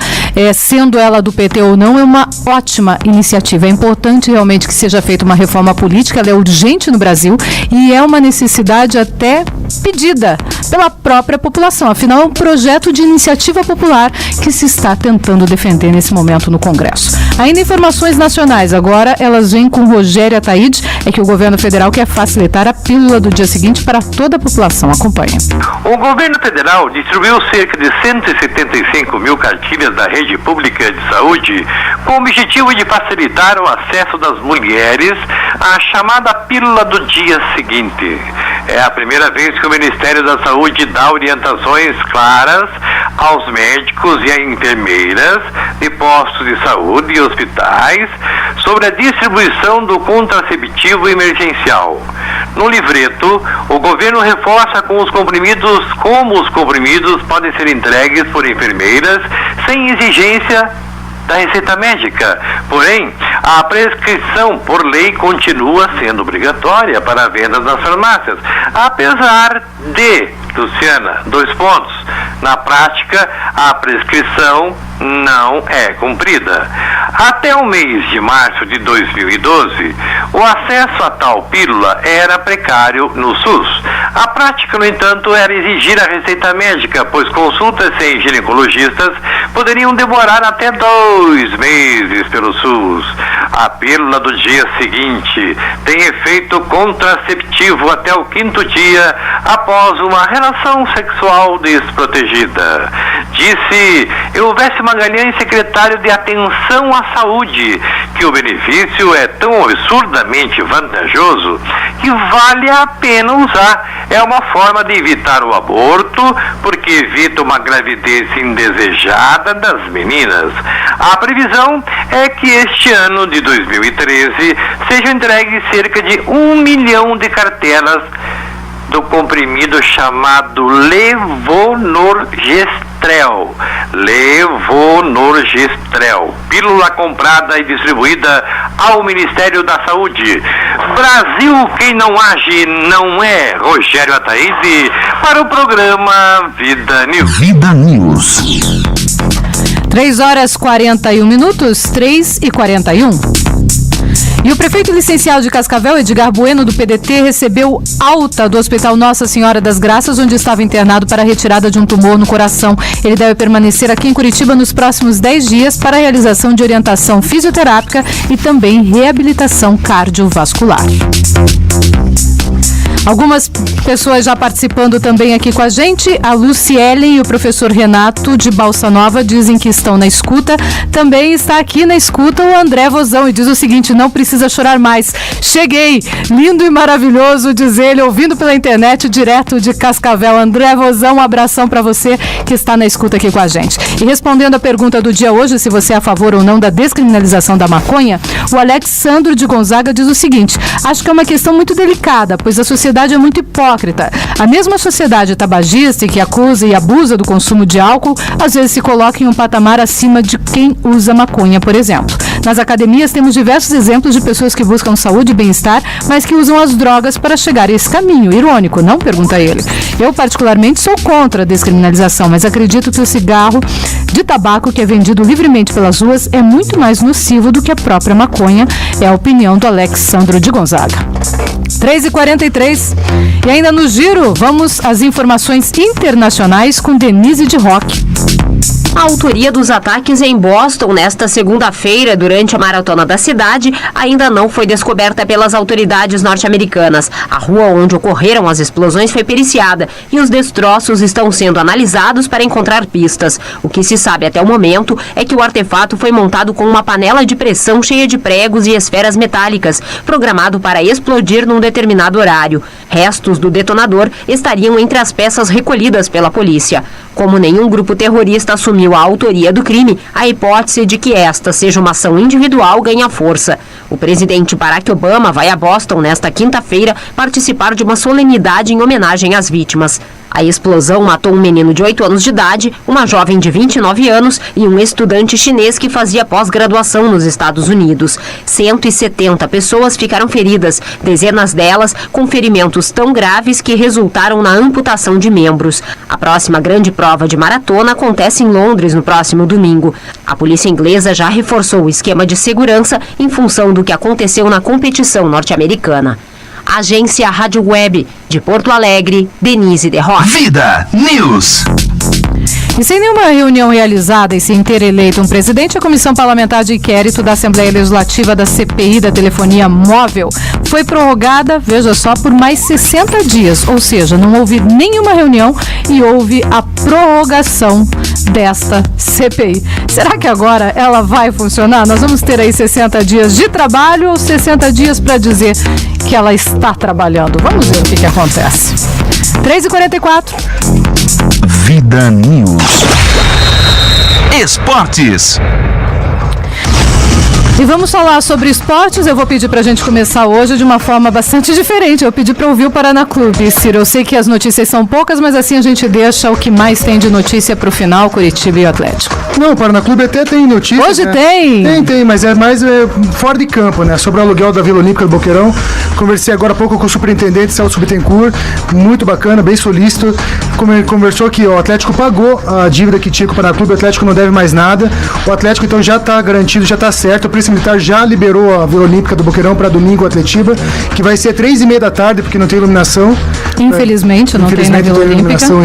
sendo ela do PT ou não, é uma ótima iniciativa. É importante realmente que seja feita uma reforma política, ela é urgente no Brasil e é uma necessidade até pedida pela própria população. Afinal, é um projeto de iniciativa popular que se está tentando defender nesse momento no Congresso. Ainda informações nacionais, agora elas vêm com Rogério Ataíde, é que o governo federal quer facilitar a pílula do dia seguinte para toda a população. Acompanhe. O governo federal distribuiu cerca de 175 mil cartilhas da rede pública de saúde com o objetivo de facilitar o acesso das mulheres à chamada pílula do dia seguinte. É a primeira vez que o Ministério da Saúde dá orientações claras aos médicos e a enfermeiras de postos de saúde e hospitais sobre a distribuição do contraceptivo emergencial. No livreto, o governo reforça como os comprimidos podem ser entregues por enfermeiras sem exigência da receita médica. Porém, a prescrição por lei continua sendo obrigatória para a venda nas farmácias, apesar de, Luciana, 2 pontos. Na prática, a prescrição não é cumprida. Até o mês de março de 2012, o acesso a tal pílula era precário no SUS. A prática, no entanto, era exigir a receita médica, pois consultas sem ginecologistas poderiam demorar até 2 meses pelo SUS. A pílula do dia seguinte tem efeito contraceptivo até o 5º dia após uma relação sexual desprotegida. Disse Elvésio Magalhães, secretário de Atenção à Saúde, que o benefício é tão absurdamente vantajoso que vale a pena usar. É uma forma de evitar o aborto, porque evita uma gravidez indesejada das meninas. A previsão é que este ano de 2013 sejam entregues cerca de 1 milhão de cartelas do comprimido chamado Levonorgestrel. Levonorgestrel, pílula comprada e distribuída ao Ministério da Saúde. Brasil, quem não age não é. Rogério Ataíde para o programa Vida News. Vida News. 3h41, 3h41. E o prefeito licenciado de Cascavel, Edgar Bueno, do PDT, recebeu alta do Hospital Nossa Senhora das Graças, onde estava internado para a retirada de um tumor no coração. Ele deve permanecer aqui em Curitiba nos próximos 10 dias para a realização de orientação fisioterápica e também reabilitação cardiovascular. Algumas pessoas já participando também aqui com a gente. A Lucielen e o professor Renato de Balsa Nova dizem que estão na escuta. Também está aqui na escuta o André Vozão e diz o seguinte: não precisa chorar mais. Cheguei! Lindo e maravilhoso, diz ele, ouvindo pela internet direto de Cascavel. André Vozão, um abração para você que está na escuta aqui com a gente. E respondendo a pergunta do dia hoje, se você é a favor ou não da descriminalização da maconha, o Alexandro de Gonzaga diz o seguinte: acho que é uma questão muito delicada, pois a sociedade é muito hipócrita. A mesma sociedade tabagista que acusa e abusa do consumo de álcool, às vezes se coloca em um patamar acima de quem usa maconha, por exemplo. Nas academias temos diversos exemplos de pessoas que buscam saúde e bem-estar, mas que usam as drogas para chegar a esse caminho. Irônico, não? Pergunta ele. Eu, particularmente, sou contra a descriminalização, mas acredito que o cigarro de tabaco que é vendido livremente pelas ruas é muito mais nocivo do que a própria maconha, é a opinião do Alexandro de Gonzaga. 3h43. E ainda no giro, vamos às informações internacionais com Denise de Roque. A autoria dos ataques em Boston nesta segunda-feira, durante a Maratona da Cidade, ainda não foi descoberta pelas autoridades norte-americanas. A rua onde ocorreram as explosões foi periciada e os destroços estão sendo analisados para encontrar pistas. O que se sabe até o momento é que o artefato foi montado com uma panela de pressão cheia de pregos e esferas metálicas, programado para explodir num determinado horário. Restos do detonador estariam entre as peças recolhidas pela polícia. Como nenhum grupo terrorista assumiu a autoria do crime, a hipótese de que esta seja uma ação individual ganha força. O presidente Barack Obama vai a Boston nesta quinta-feira participar de uma solenidade em homenagem às vítimas. A explosão matou um menino de 8 anos de idade, uma jovem de 29 anos e um estudante chinês que fazia pós-graduação nos Estados Unidos. 170 pessoas ficaram feridas, dezenas delas com ferimentos tão graves que resultaram na amputação de membros. A próxima grande prova de maratona acontece em Londres no próximo domingo. A polícia inglesa já reforçou o esquema de segurança em função do que aconteceu na competição norte-americana. Agência Rádio Web, de Porto Alegre, Denise de Rocha. Vida News. E sem nenhuma reunião realizada e sem ter eleito um presidente, a Comissão Parlamentar de Inquérito da Assembleia Legislativa da CPI da Telefonia Móvel foi prorrogada, veja só, por mais 60 dias. Ou seja, não houve nenhuma reunião e houve a prorrogação desta CPI. Será que agora ela vai funcionar? Nós vamos ter aí 60 dias de trabalho ou 60 dias para dizer que ela está trabalhando? Vamos ver o que acontece. 3h44. Vida News. Esportes. E vamos falar sobre esportes. Eu vou pedir pra gente começar hoje de uma forma bastante diferente. Eu pedi pra ouvir o Paraná Clube, Ciro. Eu sei que as notícias são poucas, mas assim a gente deixa o que mais tem de notícia pro final, Curitiba e o Atlético. Não, o Paraná Clube até tem notícia. Hoje, né? Tem, mas é mais fora de campo, né? Sobre o aluguel da Vila Olímpica do Boqueirão. Conversei agora há pouco com o superintendente Celso Bittencourt, muito bacana, bem solícito. Conversou que o Atlético pagou a dívida que tinha com o Paraná Clube, o Atlético não deve mais nada. O Atlético então já está garantido, já está certo. A Polícia Militar já liberou a Vila Olímpica do Boqueirão para domingo, Atletiba, que vai ser 3h30 da tarde, porque não tem iluminação. Infelizmente, não tem na Vila Olímpica. Iluminação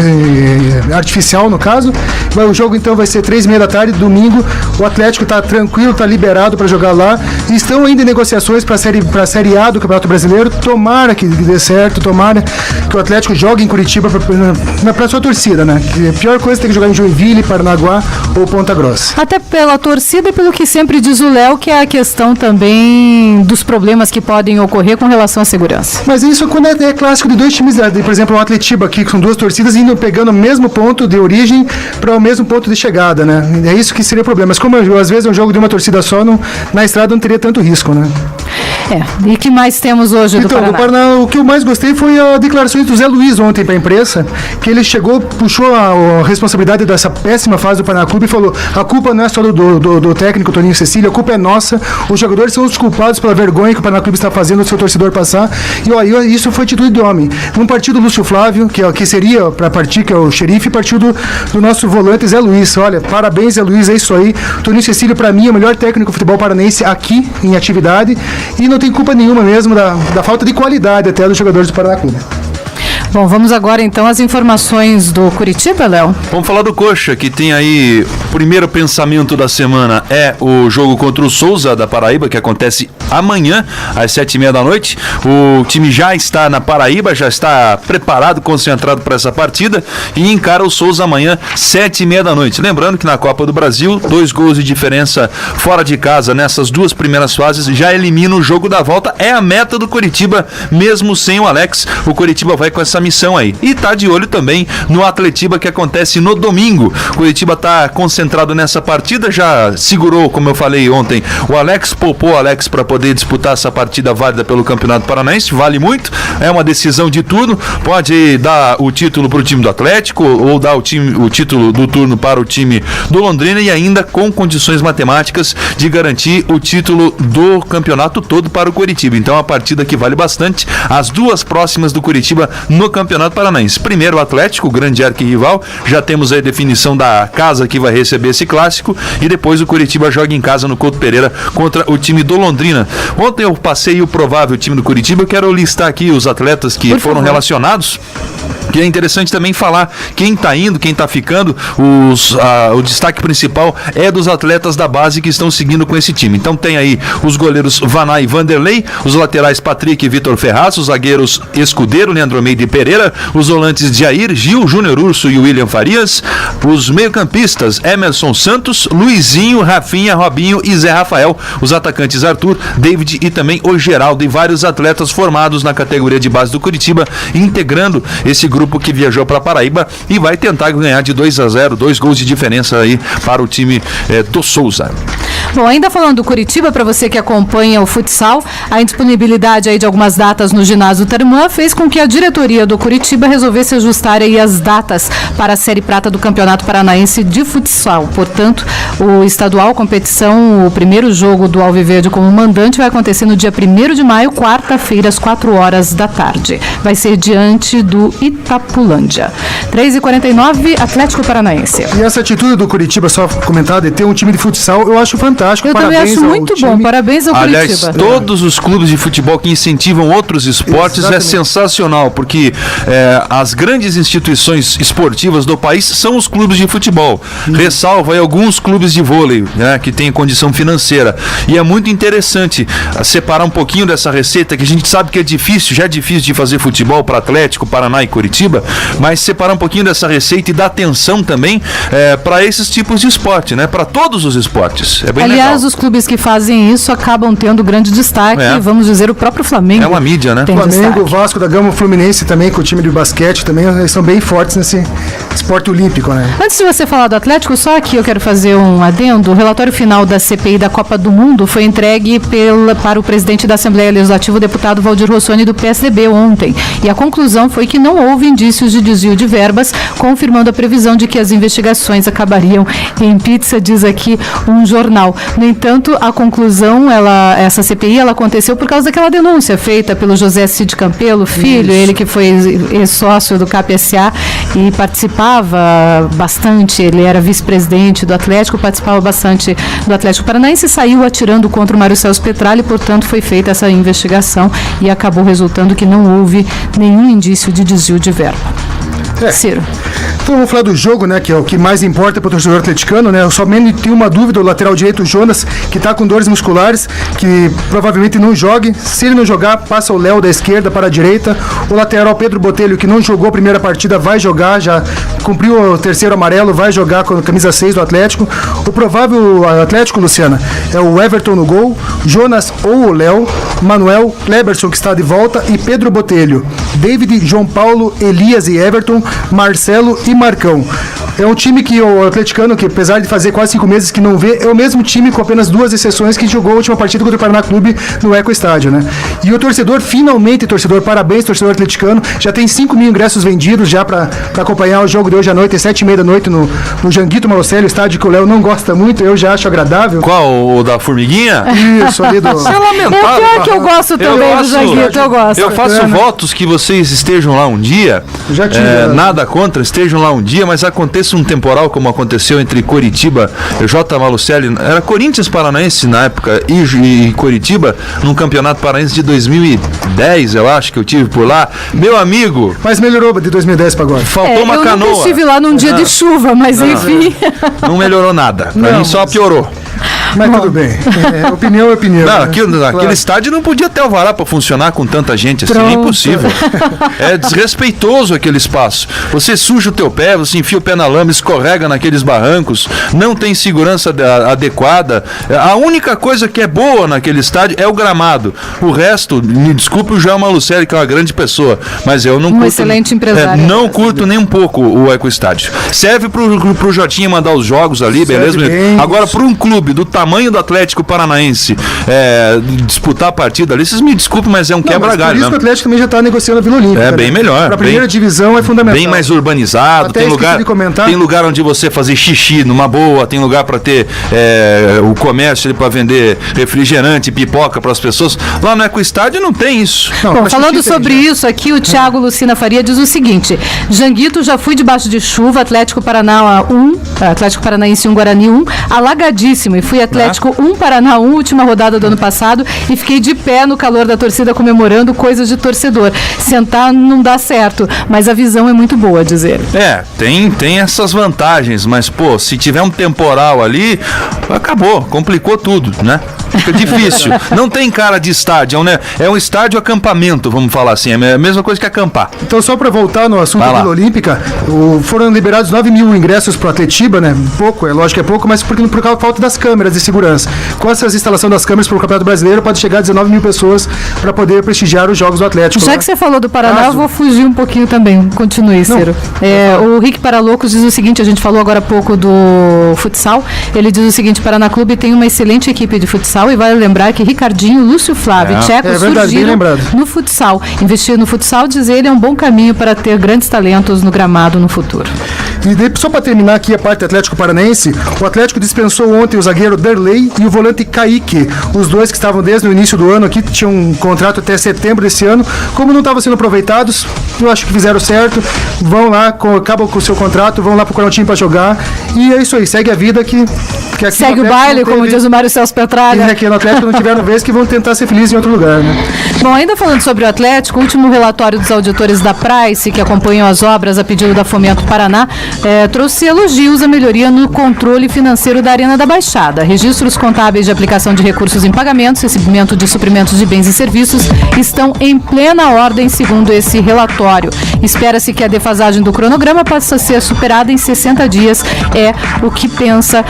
artificial, no caso. O jogo então vai ser 3h30 da tarde, domingo. O Atlético está tranquilo, está liberado para jogar lá. E estão ainda em negociações para a Série A do Campeonato Brasileiro. Tomara que dê certo, tomara que o Atlético jogue em Curitiba para sua torcida, né? A pior coisa é ter que jogar em Joinville, Paranaguá ou Ponta Grossa. Até pela torcida e pelo que sempre diz o Léo, que é a questão também dos problemas que podem ocorrer com relação à segurança. Mas isso quando é clássico de dois times, por exemplo, o Atletiba aqui, que são duas torcidas indo pegando o mesmo ponto de origem para o mesmo ponto de chegada, né? É isso que seria o problema. Mas como às vezes é um jogo de uma torcida só, na estrada não teria tanto risco, né? E o que mais temos hoje do Paraná? O que eu mais gostei foi a declaração do Zé Luiz ontem para a imprensa, que ele chegou, puxou a responsabilidade dessa péssima fase do Paraná Clube e falou: a culpa não é só do técnico Toninho Cecília, a culpa é nossa, os jogadores são os culpados pela vergonha que o Paraná Clube está fazendo o seu torcedor passar, e isso foi atitude de homem. Não partiu do Lúcio Flávio, que seria para partir, que é o xerife, partiu do nosso volante Zé Luiz. Olha, parabéns Zé Luiz, é isso aí. Toninho Cecília, para mim, é o melhor técnico do futebol paranaense aqui em atividade, e não tem culpa nenhuma mesmo da falta de qualidade até dos jogadores do Paraná Clube. Bom, vamos agora então às informações do Curitiba, Léo. Vamos falar do Coxa, que tem aí o primeiro pensamento da semana é o jogo contra o Souza da Paraíba, que acontece amanhã às 7h30 da noite. O time já está na Paraíba, já está preparado, concentrado para essa partida e encara o Souza amanhã 7h30 da noite. Lembrando que na Copa do Brasil, 2 gols de diferença fora de casa nessas duas primeiras fases já elimina o jogo da volta. É a meta do Curitiba, mesmo sem o Alex. O Curitiba vai com essa missão aí. E tá de olho também no Atletiba, que acontece no domingo. O Curitiba tá concentrado nessa partida, já segurou, como eu falei ontem, o Alex, poupou o Alex para poder disputar essa partida válida pelo Campeonato Paranaense, vale muito, é uma decisão de turno, pode dar o título para o time do Atlético ou dar o título do turno para o time do Londrina e ainda com condições matemáticas de garantir o título do campeonato todo para o Curitiba. Então a partida que vale bastante, as duas próximas do Curitiba no Campeonato Paranaense. Primeiro o Atlético, o grande arquirrival, já temos a definição da casa que vai receber esse clássico, e depois o Curitiba joga em casa no Couto Pereira contra o time do Londrina. Ontem eu passei o provável time do Curitiba, eu quero listar aqui os atletas que foram relacionados, que é interessante também falar quem tá indo, quem tá ficando. O destaque principal é dos atletas da base que estão seguindo com esse time. Então tem aí os goleiros Vanay e Vanderlei, os laterais Patrick e Vitor Ferraz, os zagueiros Escudeiro, Leandro Almeida e Pereira, os volantes Jair, Gil, Júnior Urso e William Farias, os meio-campistas Emerson Santos, Luizinho, Rafinha, Robinho e Zé Rafael, os atacantes Arthur, David e também o Geraldo, e vários atletas formados na categoria de base do Curitiba, integrando esse grupo grupo que viajou para Paraíba e vai tentar ganhar de 2-0, 2 gols de diferença aí para o time do Souza. Bom, ainda falando do Curitiba, para você que acompanha o futsal, a indisponibilidade aí de algumas datas no ginásio Tarumã fez com que a diretoria do Curitiba resolvesse ajustar aí as datas para a Série Prata do Campeonato Paranaense de Futsal. Portanto, o estadual competição, o primeiro jogo do Alviverde como mandante vai acontecer no dia 1º de maio, quarta-feira, às 4h da tarde. Vai ser diante do Itapulândia. 3h49, Atlético Paranaense. E essa atitude do Curitiba, só comentar, de ter um time de futsal, eu acho fantástico. Eu também acho muito bom. Parabéns ao Curitiba. Aliás, todos os clubes de futebol que incentivam outros esportes é sensacional, porque as grandes instituições esportivas do país são os clubes de futebol. Ressalva aí alguns clubes de vôlei, né, que têm condição financeira. E é muito interessante separar um pouquinho dessa receita, que a gente sabe que é difícil, já é difícil de fazer futebol para Atlético, Paraná e Curitiba, mas separar um pouquinho dessa receita e dar atenção também para esses tipos de esporte, né, para todos os esportes. É bem Aliás, legal. Os clubes que fazem isso acabam tendo grande destaque, vamos dizer, o próprio Flamengo. É uma mídia, né? Flamengo, Vasco da Gama, o Fluminense também, com o time de basquete também, eles são bem fortes nesse esporte olímpico, né? Antes de você falar do Atlético, só aqui eu quero fazer um adendo. O relatório final da CPI da Copa do Mundo foi entregue para o presidente da Assembleia Legislativa, o deputado Valdir Rossoni, do PSDB, ontem. E a conclusão foi que não houve indícios de desvio de verbas, confirmando a previsão de que as investigações acabariam em pizza, diz aqui um jornal. No entanto, a conclusão, essa CPI, ela aconteceu por causa daquela denúncia feita pelo José Cid Campelo, filho, ele que foi sócio do KPSA e participava bastante, ele era vice-presidente do Atlético, participava bastante do Atlético Paranaense, saiu atirando contra o Mário Celso Petralha e, portanto, foi feita essa investigação e acabou resultando que não houve nenhum indício de desvio de verba. Ciro. Então vamos falar do jogo, né, que é o que mais importa para o torcedor atleticano, né? Eu somente tenho uma dúvida, o lateral direito, o Jonas, que está com dores musculares, que provavelmente não jogue. Se ele não jogar, passa o Léo da esquerda para a direita. O lateral Pedro Botelho, que não jogou a primeira partida, vai jogar, já cumpriu o terceiro amarelo, vai jogar com a camisa 6 do Atlético. O provável Atlético, Luciana, é o Everton no gol, Jonas ou o Léo, Manuel, Kleberson, que está de volta, e Pedro Botelho. David, João Paulo, Elias e Everton, Marcelo e Marcão. É um time que o atleticano, que apesar de fazer quase 5 meses que não vê, é o mesmo time com apenas 2 exceções que jogou a última partida contra o Paraná Clube no Eco Estádio, né? E o torcedor, finalmente, parabéns, torcedor atleticano, já tem 5 mil ingressos vendidos já para acompanhar o jogo de hoje à noite, às 7h30 da noite, no Janguito Marocelli, estádio que o Léo não gosta muito, eu já acho agradável. Qual? O da Formiguinha? Isso, ali do... Isso é lamentável. É pior que eu gosto também do Janguito, eu gosto. Eu faço votos que vocês estejam lá um dia, já tive, nada contra, estejam lá um dia, mas aconteça um temporal como aconteceu entre Coritiba e J. Malucelli, era Corinthians Paranaense na época e Coritiba, num campeonato paranaense de 2010, eu acho que eu tive por lá. Meu amigo... Mas melhorou de 2010 para agora. Faltou uma canoa. Eu estive lá num dia de chuva, mas enfim... Não melhorou nada, pra mim só piorou. Mas tudo bem, opinião é opinião. Não, né? aquele estádio não podia ter alvará para funcionar com tanta gente assim, é impossível. É desrespeitoso aquele espaço. Você suja o teu pé, você enfia o pé na lama, escorrega naqueles barrancos, não tem segurança adequada. A única coisa que é boa naquele estádio é o gramado. O resto, me desculpe o João Malucelli, que é uma grande pessoa, mas eu não curto. Excelente empresário. Não curto nem um pouco o Eco Estádio. Serve pro Jotinha mandar os jogos ali, beleza? Agora, para um clube do tamanho do Atlético Paranaense disputar a partida ali, vocês me desculpem, mas é um quebra-galho. Por isso que o Atlético também já está negociando a Vila Olímpica. É bem melhor. Para a primeira divisão é fundamental. Bem mais urbanizado, tem lugar onde você fazer xixi numa boa, tem lugar para ter o comércio para vender refrigerante, pipoca para as pessoas. Lá no Eco Estádio não tem isso. Bom, falando sobre isso aqui, o Thiago Lucina Faria diz o seguinte: Janguito, já fui debaixo de chuva, Atlético Paraná 1, Atlético Paranaense 1, Guarani 1, alagadíssimo, e fui Atlético 1, Paraná 1, última rodada do ano passado, e fiquei de pé no calor da torcida comemorando coisas de torcedor. Sentar não dá certo, mas a visão é muito boa, dizer. Tem essas vantagens, mas, pô, se tiver um temporal ali, acabou, complicou tudo, né? Fica difícil. Não tem cara de estádio, né? É um estádio acampamento, vamos falar assim. É a mesma coisa que acampar. Então, só para voltar no assunto da Vila Olímpica, foram liberados 9 mil ingressos pro Atletiba, né? Pouco, é lógico que é pouco, mas por causa da falta das câmeras de segurança. Com essa instalação das câmeras pro Campeonato Brasileiro, pode chegar a 19 mil pessoas para poder prestigiar os Jogos do Atlético. Já que você falou do Paraná, eu vou fugir um pouquinho também. Continue, Ciro. O Rick Paraloucos diz o seguinte, a gente falou agora há pouco do futsal, ele diz o seguinte: Paraná Clube tem uma excelente equipe de futsal e vale lembrar que Ricardinho, Lúcio Flávio e Tcheco surgiram no futsal. Investir no futsal, diz ele, é um bom caminho para ter grandes talentos no gramado no futuro. E só para terminar aqui a parte do Atlético Paranaense, o Atlético dispensou ontem o zagueiro Derlei e o volante Kaique, os dois que estavam desde o início do ano aqui, tinham um contrato até setembro desse ano. Como não estavam sendo aproveitados, eu acho que fizeram certo, vão lá, acabam com o seu contrato, vão lá procurar um time para jogar, e é isso aí, segue a vida que aqui segue o baile, como diz o Mário Celso Petralha. E aqui no Atlético não tiveram vez que vão tentar ser felizes em outro lugar, né? Bom, ainda falando sobre o Atlético, o último relatório dos auditores da Price, que acompanham as obras a pedido da Fomento Paraná, trouxe elogios à melhoria no controle financeiro da Arena da Baixada. Registros contábeis de aplicação de recursos em pagamentos, recebimento de suprimentos de bens e serviços estão em plena ordem, segundo esse relatório. Espera-se que a defasagem do cronograma possa ser superada em 60 dias, é o que pensa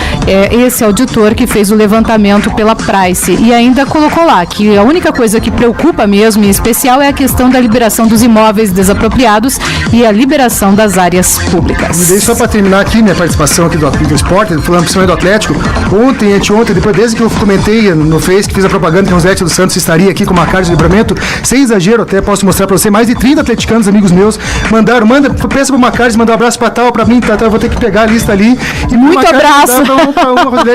esse auditor que fez o levantamento pela Price. E ainda colocou lá que a única coisa que preocupa mesmo, em especial, é a questão da liberação dos imóveis desapropriados e a liberação das áreas públicas. E daí, só para terminar aqui minha participação aqui do Esporte, falando principalmente do Atlético, anteontem, depois desde que eu comentei no Face, que fiz a propaganda que o Rosete dos Santos estaria aqui com uma carta de livramento, sem exagero, até posso mostrar para você, mais de 30 atleticanos, amigos meus, peça pro Macares, mandar um abraço para tal, para mim, eu vou ter que pegar a lista ali. E muito abraço.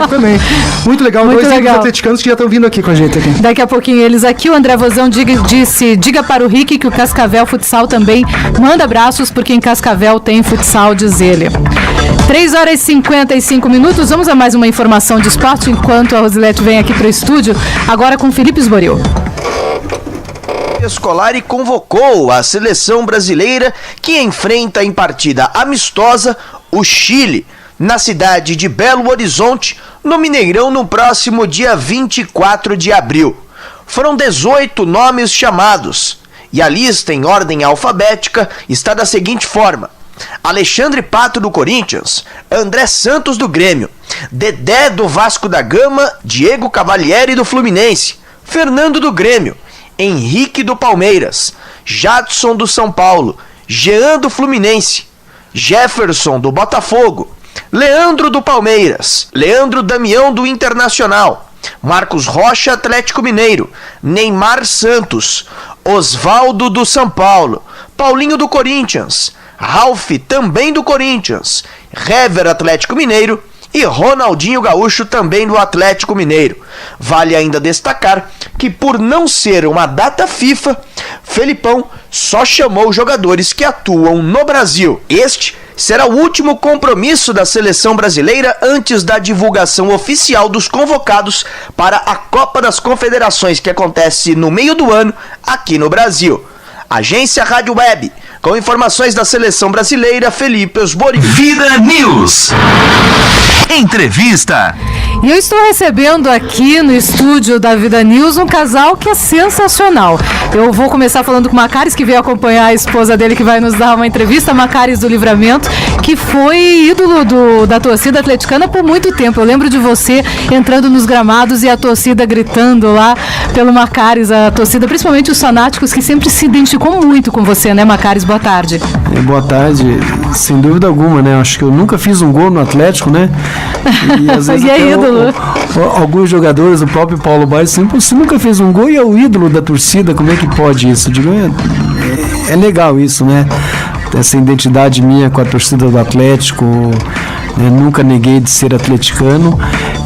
Também. Muito legal, dois atleticanos que já estão vindo aqui com a gente. Aqui. Daqui a pouquinho eles aqui, o André Vozão diga para o Rick que o Cascavel Futsal também manda abraços, porque em Cascavel tem futsal, diz ele. 3h55, vamos a mais uma informação de esporte, enquanto a Rosilete vem aqui para o estúdio, agora com Felipe Esboril. Scolari convocou a seleção brasileira que enfrenta em partida amistosa o Chile, na cidade de Belo Horizonte, no Mineirão, no próximo dia 24 de abril. Foram 18 nomes chamados, e a lista em ordem alfabética está da seguinte forma: Alexandre Pato do Corinthians, André Santos do Grêmio, Dedé do Vasco da Gama, Diego Cavalieri do Fluminense, Fernando do Grêmio, Henrique do Palmeiras, Jadson do São Paulo, Jean do Fluminense, Jefferson do Botafogo, Leandro do Palmeiras, Leandro Damião do Internacional, Marcos Rocha, Atlético Mineiro, Neymar Santos, Osvaldo do São Paulo, Paulinho do Corinthians, Ralf também do Corinthians, Hever, Atlético Mineiro, e Ronaldinho Gaúcho também do Atlético Mineiro. Vale ainda destacar que, por não ser uma data FIFA, Felipão só chamou jogadores que atuam no Brasil. Este será o último compromisso da seleção brasileira antes da divulgação oficial dos convocados para a Copa das Confederações, que acontece no meio do ano aqui no Brasil. Agência Rádio Web, com informações da seleção brasileira, Felipe Esboril. Vida News. Entrevista. E eu estou recebendo aqui no estúdio da Vida News um casal que é sensacional. Eu vou começar falando com o Macares, que veio acompanhar a esposa dele, que vai nos dar uma entrevista, Macares do Livramento, que foi ídolo da torcida atleticana por muito tempo. Eu lembro de você entrando nos gramados e a torcida gritando lá pelo Macares, a torcida, principalmente os fanáticos, que sempre se identificou muito com você, né, Macares? Boa tarde. Boa tarde, sem dúvida alguma, né? Acho que eu nunca fiz um gol no Atlético, né? E às vezes é ídolo. Alguns jogadores, o próprio Paulo Bairro, sempre, você nunca fez um gol e é o ídolo da torcida, como é que pode isso? Digo, é legal isso, né? Essa identidade minha com a torcida do Atlético, né? Nunca neguei de ser atleticano,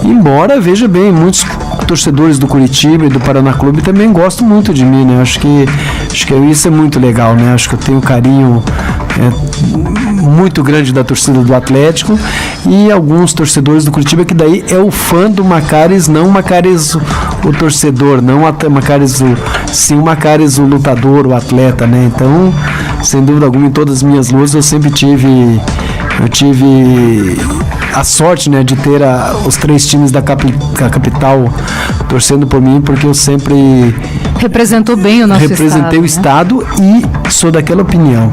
embora, veja bem, muitos torcedores do Curitiba e do Paraná Clube também gostam muito de mim, né? Acho que isso é muito legal, né? Acho que eu tenho um carinho muito grande da torcida do Atlético e alguns torcedores do Curitiba, que daí é o fã do Macares, não o Macares o torcedor, não o Macares sim o Macares o lutador, o atleta, né? Então, sem dúvida alguma, em todas as minhas lutas eu sempre tive Eu tive a sorte, né, de ter os 3 times da capital torcendo por mim, porque eu sempre representou bem o nosso representei estado, o estado, e sou daquela opinião.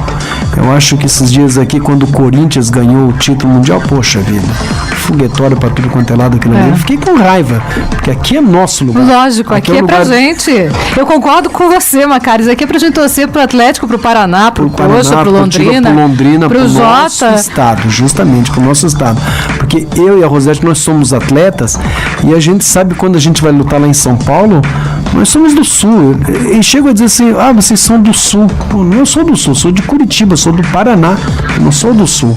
Eu acho que esses dias aqui, quando o Corinthians ganhou o título mundial, poxa vida, foguetório pra tudo quanto é lado aquilo ali. Eu fiquei com raiva, porque aqui é nosso lugar. Lógico, aqui é pra gente. Eu concordo com você, Macários. Aqui é pra gente torcer pro Atlético, pro Paraná, pro Coxa, pro Londrina, pro nosso estado, justamente, pro nosso estado. Porque eu e a Rosete, nós somos atletas, e a gente sabe, quando a gente vai lutar lá em São Paulo, nós somos do Sul. E chego a dizer assim, vocês são do Sul. Pô, não, eu sou do Sul, sou de Curitiba, sou do Paraná, eu não sou do Sul.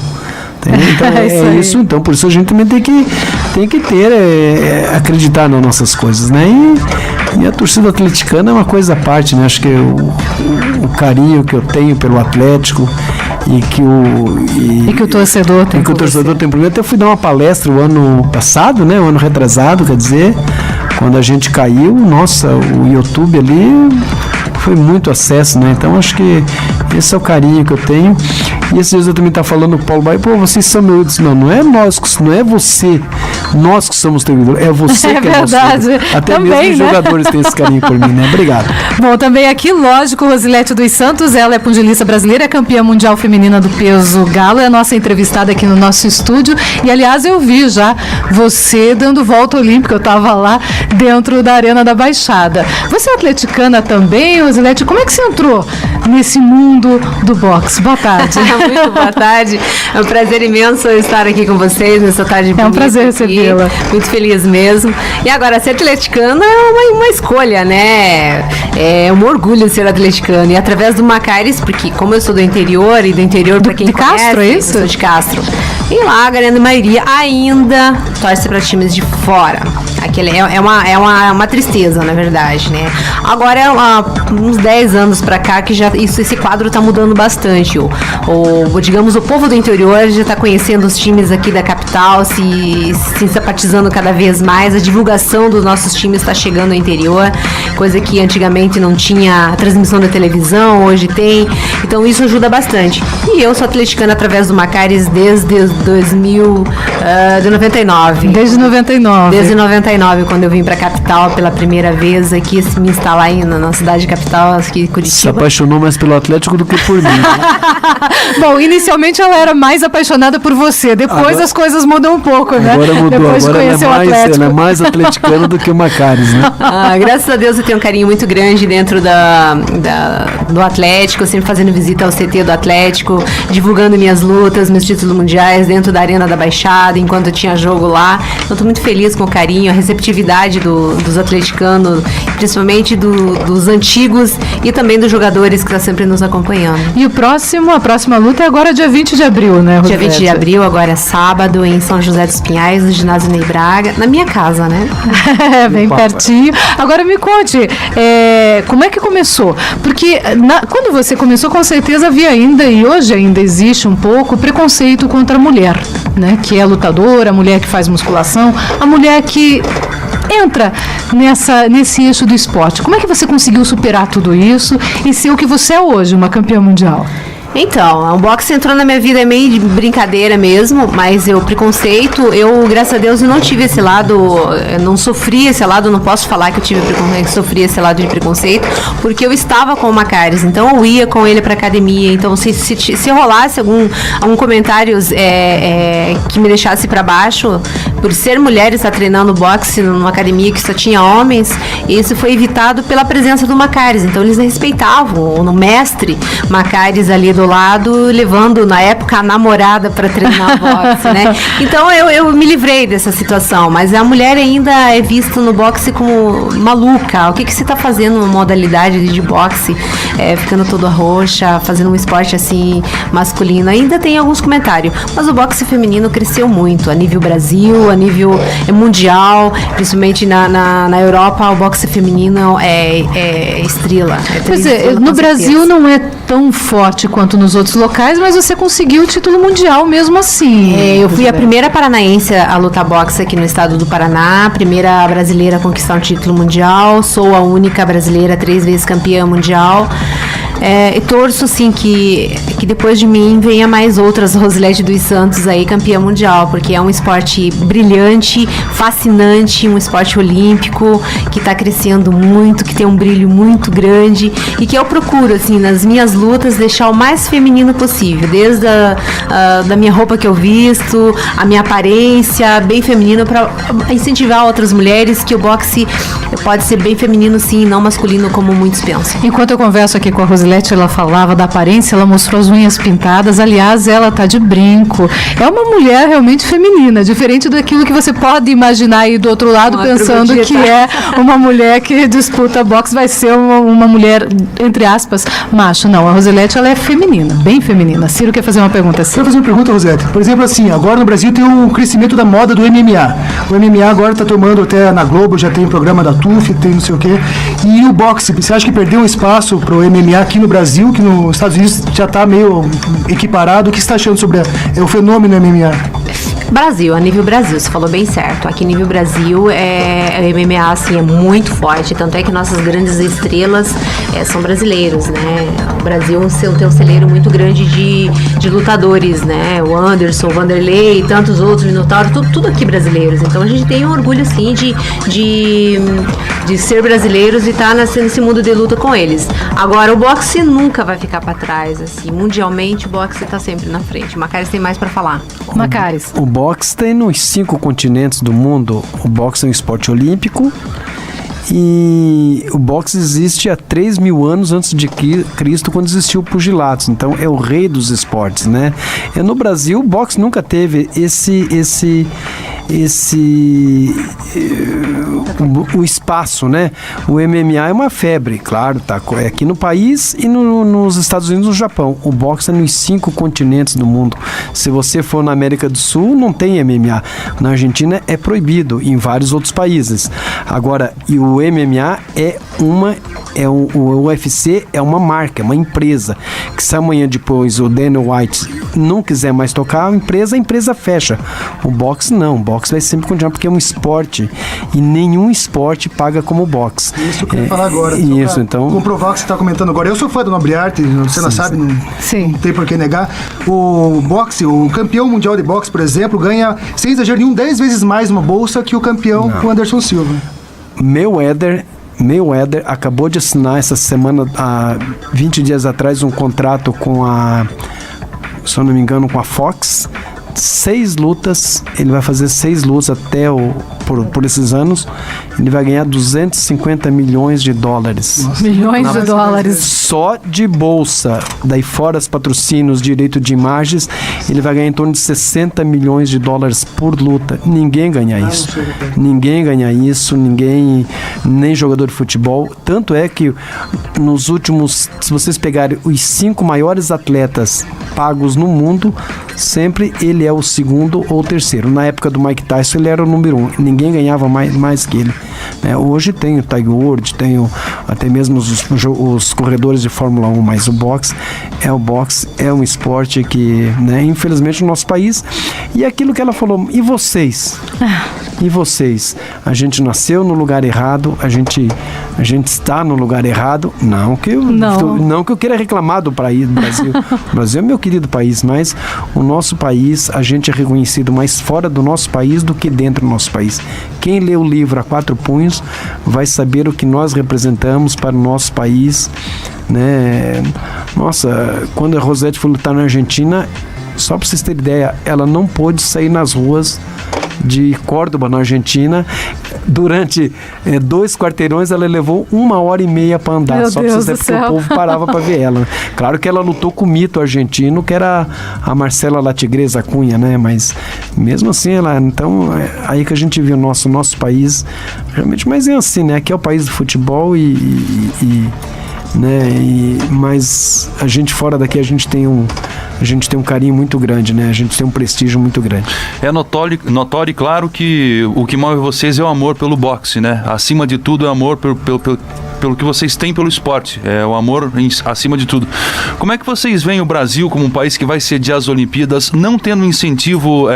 Então isso, então por isso a gente também tem que ter, acreditar nas nossas coisas, né? E a torcida atleticana é uma coisa à parte, né? Acho que o carinho que eu tenho pelo Atlético e que o torcedor tem. Que o torcedor tem por mim. Até fui dar uma palestra o ano passado, né? O ano retrasado, quer dizer, quando a gente caiu, nossa, o YouTube ali foi muito acesso, né? Então acho que esse é o carinho que eu tenho. E esses dias eu também estava falando com o Paulo Baia, pô, vocês são meu ídolo. Não é nós, não é você, nós que somos teu ídolo, é você que é verdade. Você. Até também, mesmo os né? jogadores têm esse carinho por mim, né? Obrigado. Bom, também aqui, lógico, Rosilete dos Santos, ela é pugilista brasileira, campeã mundial feminina do peso galo, é a nossa entrevistada aqui no nosso estúdio. E, aliás, eu vi já você dando volta olímpica, eu estava lá dentro da Arena da Baixada. Você é atleticana também, Rosilete? Como é que você entrou nesse mundo do boxe? Boa tarde. Muito boa tarde. É um prazer imenso estar aqui com vocês nessa tarde bonita. É um prazer recebê-la. Muito feliz mesmo. E agora, ser atleticana é uma escolha, né? É um orgulho ser atleticana. E através do Macários, porque como eu sou do interior, e do interior, para quem conhece, Castro, é isso? Eu sou de Castro. E lá, a grande maioria ainda torce para times de fora. Aquele é uma tristeza, na verdade, né? Agora, uns 10 anos pra cá, que já esse quadro tá mudando bastante. Digamos, o povo do interior já tá conhecendo os times aqui da capital, se simpatizando cada vez mais. A divulgação dos nossos times está chegando no interior, coisa que antigamente não tinha transmissão da televisão, hoje tem. Então isso ajuda bastante. E eu sou atleticana através do Macários desde 99. Desde 99. Desde 99, quando eu vim pra capital pela primeira vez aqui, me instalar aí na cidade capital, aqui Curitiba. Se apaixonou mais pelo Atlético do que por mim. Né? Bom, inicialmente ela era mais apaixonada por você, depois agora, as coisas mudam um pouco, né? Agora mudou, depois agora ela é mais atleticana do que o Macários, né? Graças a Deus eu tenho um carinho muito grande dentro do Atlético, sempre fazendo visita ao CT do Atlético, divulgando minhas lutas, meus títulos mundiais dentro da Arena da Baixada, enquanto eu tinha jogo lá. Então estou muito feliz com o carinho, a receptividade dos atleticanos, principalmente dos antigos e também dos jogadores que estão sempre nos acompanhando. E a próxima luta é agora dia 20 de abril, né, Rosilete? Dia 20 de abril, agora é sábado, em São José dos Pinhais, no ginásio Ney Braga, na minha casa, né? Bem pertinho. Agora me conte, como é que começou? Porque quando você começou, com certeza havia ainda, e hoje ainda existe um pouco, preconceito contra a mulher, né? Que é lutadora, a mulher que faz musculação, a mulher que entra nesse eixo do esporte. Como é que você conseguiu superar tudo isso e ser o que você é hoje, uma campeã mundial? Então, o boxe entrou na minha vida meio de brincadeira mesmo, mas preconceito, graças a Deus, eu não tive esse lado, eu não sofri esse lado, não posso falar que eu tive preconceito, que sofri esse lado de preconceito, porque eu estava com o Macários, então eu ia com ele pra academia, então se rolasse algum comentário que me deixasse pra baixo, por ser mulher e estar treinando boxe numa academia que só tinha homens, isso foi evitado pela presença do Macários, então eles respeitavam o mestre Macários ali do lado, levando na época a namorada para treinar boxe, né? Então eu me livrei dessa situação, mas a mulher ainda é vista no boxe como maluca. O que você tá fazendo numa modalidade de boxe, ficando toda roxa, fazendo um esporte assim masculino? Ainda tem alguns comentários, mas o boxe feminino cresceu muito a nível Brasil, a nível mundial, principalmente na Europa, o boxe feminino é estrela. Pois é, no Brasil não é tão forte quanto nos outros locais, mas você conseguiu o título mundial mesmo assim. Eu fui a primeira paranaense a lutar boxe aqui no estado do Paraná, a primeira brasileira a conquistar um título mundial, sou a única brasileira 3 vezes campeã mundial. E torço, assim, que depois de mim venha mais outras Rosilete dos Santos aí, campeã mundial, porque é um esporte brilhante, fascinante, um esporte olímpico que está crescendo muito, que tem um brilho muito grande e que eu procuro, assim, nas minhas lutas, deixar o mais feminino possível, desde da minha roupa que eu visto, a minha aparência bem feminina, para incentivar outras mulheres que o boxe pode ser bem feminino, sim, não masculino como muitos pensam. Enquanto eu converso aqui com a Rosilete, ela falava da aparência, ela mostrou as unhas pintadas, aliás, ela tá de brinco. É uma mulher realmente feminina, diferente daquilo que você pode imaginar aí do outro lado, pensando que é uma mulher que disputa boxe, vai ser uma mulher, entre aspas, macho. Não, a Rosilete, ela é feminina, bem feminina. Ciro quer fazer uma pergunta assim. Quero fazer uma pergunta, Rosilete. Por exemplo, assim, agora no Brasil tem um crescimento da moda do MMA. O MMA agora está tomando até na Globo, já tem programa da TUF, tem não sei o quê. E o boxe, você acha que perdeu um espaço para o MMA aqui no Brasil, que nos Estados Unidos já está meio equiparado? O que você está achando sobre o fenômeno MMA? Brasil, a nível Brasil, você falou bem certo. Aqui nível Brasil, o MMA assim, é muito forte, tanto é que nossas grandes estrelas são brasileiros, né? O Brasil tem um celeiro muito grande de lutadores, né? O Anderson, o Vanderlei, tantos outros, Minotauro, tudo aqui brasileiros. Então a gente tem um orgulho, assim, de ser brasileiros e estar nesse mundo de luta com eles. Agora, o boxe nunca vai ficar para trás, assim, mundialmente o boxe está sempre na frente. Macares tem mais para falar. Macares. O boxe tem nos 5 continentes do mundo. O boxe é um esporte olímpico e o boxe existe há 3.000 anos antes de Cristo, quando existiu o pugilato. Então é o rei dos esportes, né? No Brasil, o boxe nunca teve o espaço, né? O MMA é uma febre, claro, tá aqui no país e nos Estados Unidos e no Japão. O boxe é nos 5 continentes do mundo. Se você for na América do Sul, não tem MMA. Na Argentina é proibido, em vários outros países. Agora, e o MMA o UFC é uma marca, uma empresa, que se amanhã depois o Dana White não quiser mais tocar a empresa fecha. O boxe não, o boxe vai sempre continuar, porque é um esporte e nenhum esporte paga como o boxe. Isso que eu ia falar agora. Isso, então... comprovar o que você está comentando agora. Eu sou fã do Nobre Arte, você não sabe, não tem por que negar. O boxe, o campeão mundial de boxe, por exemplo, ganha, sem exagero nenhum, 10 vezes mais uma bolsa que o campeão, o Anderson Silva. Mayweather acabou de assinar essa semana, há 20 dias atrás, um contrato com se eu não me engano, com a Fox. 6 lutas, ele vai fazer 6 lutas até por esses anos, ele vai ganhar 250 milhões de dólares. Nossa, milhões de dólares. Só de bolsa, daí fora os patrocínios, direito de imagens, ele vai ganhar em torno de 60 milhões de dólares por luta. Ninguém ganha isso. Ninguém ganha isso, nem jogador de futebol. Tanto é que nos últimos, se vocês pegarem os 5 maiores atletas pagos no mundo, sempre ele é o segundo ou terceiro. Na época do Mike Tyson ele era o número 1. Ninguém ganhava mais que ele. Hoje tem o Tiger Woods, tem até mesmo os corredores de Fórmula 1, mas o boxe é um esporte que, né, infelizmente, no nosso país. E aquilo que ela falou, e vocês? E vocês? A gente nasceu no lugar errado, a gente está no lugar errado. Não que eu queira reclamar do Brasil. O Brasil é meu querido país, mas o nosso país, a gente é reconhecido mais fora do nosso país do que dentro do nosso país. Quem lê o livro A Quatro Punhos vai saber o que nós representamos para o nosso país, né? Nossa, quando a Rosilete foi lutar na Argentina, só para vocês terem ideia, ela não pôde sair nas ruas de Córdoba, na Argentina. Durante 2 quarteirões ela levou 1h30 para andar. Meu só Deus para vocês verem, porque o povo parava para ver ela. Claro que ela lutou com o mito argentino, que era a Marcela Latigresa Cunha, né? Mas mesmo assim, então aí que a gente viu o nosso país realmente. Mas é assim, né? Aqui é o país do futebol né? Mas a gente fora daqui, a gente tem um carinho muito grande, né? A gente tem um prestígio muito grande. É notório e claro que o que move vocês é o amor pelo boxe, né? Acima de tudo é o amor pelo que vocês têm pelo esporte, o amor acima de tudo. Como é que vocês veem o Brasil como um país que vai sediar as Olimpíadas, não tendo incentivo,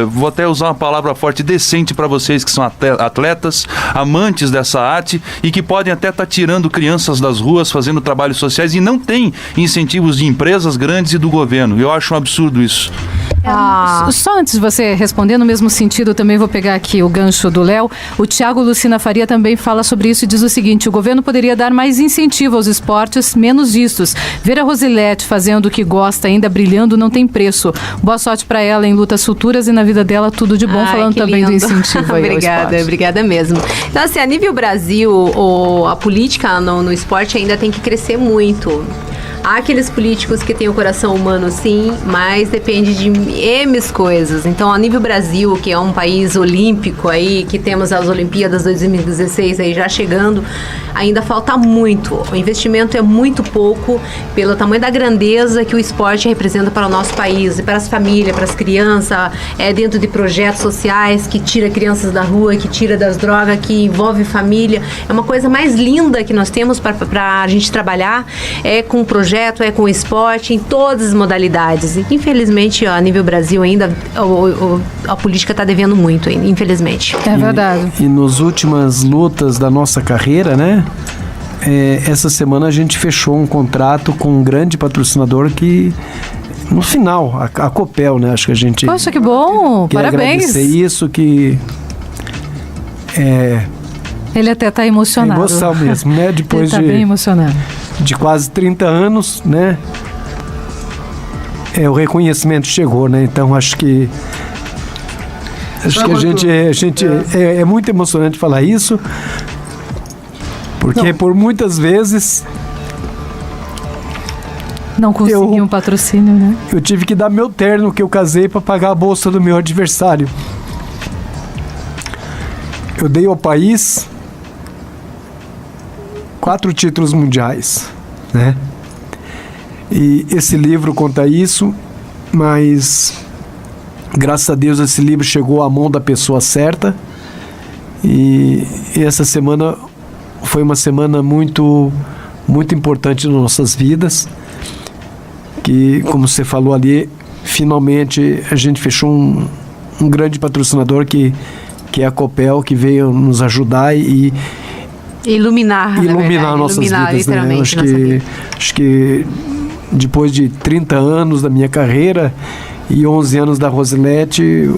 vou até usar uma palavra forte, decente para vocês que são atletas, amantes dessa arte e que podem até estar tirando crianças das ruas, fazendo trabalhos sociais e não tem incentivos de empresas grandes e do governo. Eu acho um absurdo isso. Só antes de você responder, no mesmo sentido, também vou pegar aqui o gancho do Léo. O Thiago Lucina Faria também fala sobre isso e diz o seguinte: o governo poderia dar mais incentivo aos esportes menos vistos. Ver a Rosilete fazendo o que gosta, ainda brilhando, não tem preço. Boa sorte para ela em lutas futuras e na vida dela tudo de bom. Falando também do incentivo aí Obrigada mesmo. Então, assim, a nível Brasil, a política no esporte ainda tem que crescer muito. Há aqueles políticos que têm o coração humano, sim, mas depende de M coisas. Então, a nível Brasil, que é um país olímpico aí, que temos as Olimpíadas 2016 aí já chegando, ainda falta muito. O investimento é muito pouco pelo tamanho da grandeza que o esporte representa para o nosso país, e para as famílias, para as crianças, dentro de projetos sociais que tira crianças da rua, que tira das drogas, que envolve família. É uma coisa mais linda que nós temos para a gente trabalhar, com projetos, com esporte, em todas as modalidades. E, infelizmente, a nível Brasil ainda a política está devendo muito, infelizmente. É verdade. E nas últimas lutas da nossa carreira, né? Essa semana a gente fechou um contrato com um grande patrocinador que, no final, a Copel, né? Acho que a gente... Poxa, que bom! Parabéns! Agradecer isso que... Ele até está emocionado. É emoção mesmo, né? Depois ele está bem emocionado. De quase 30 anos, né? O reconhecimento chegou, né? Então acho que a gente é muito emocionante falar isso, porque por muitas vezes não consegui um patrocínio, né? Eu tive que dar meu terno que eu casei para pagar a bolsa do meu adversário. Eu dei ao país 4 títulos mundiais, né? E esse livro conta isso, mas graças a Deus esse livro chegou à mão da pessoa certa e essa semana foi uma semana muito, muito importante nas nossas vidas, que, como você falou ali, finalmente a gente fechou um grande patrocinador que é a Copel, que veio nos ajudar e iluminar nossas vidas, né? Acho que depois de 30 anos da minha carreira e 11 anos da Rosilete,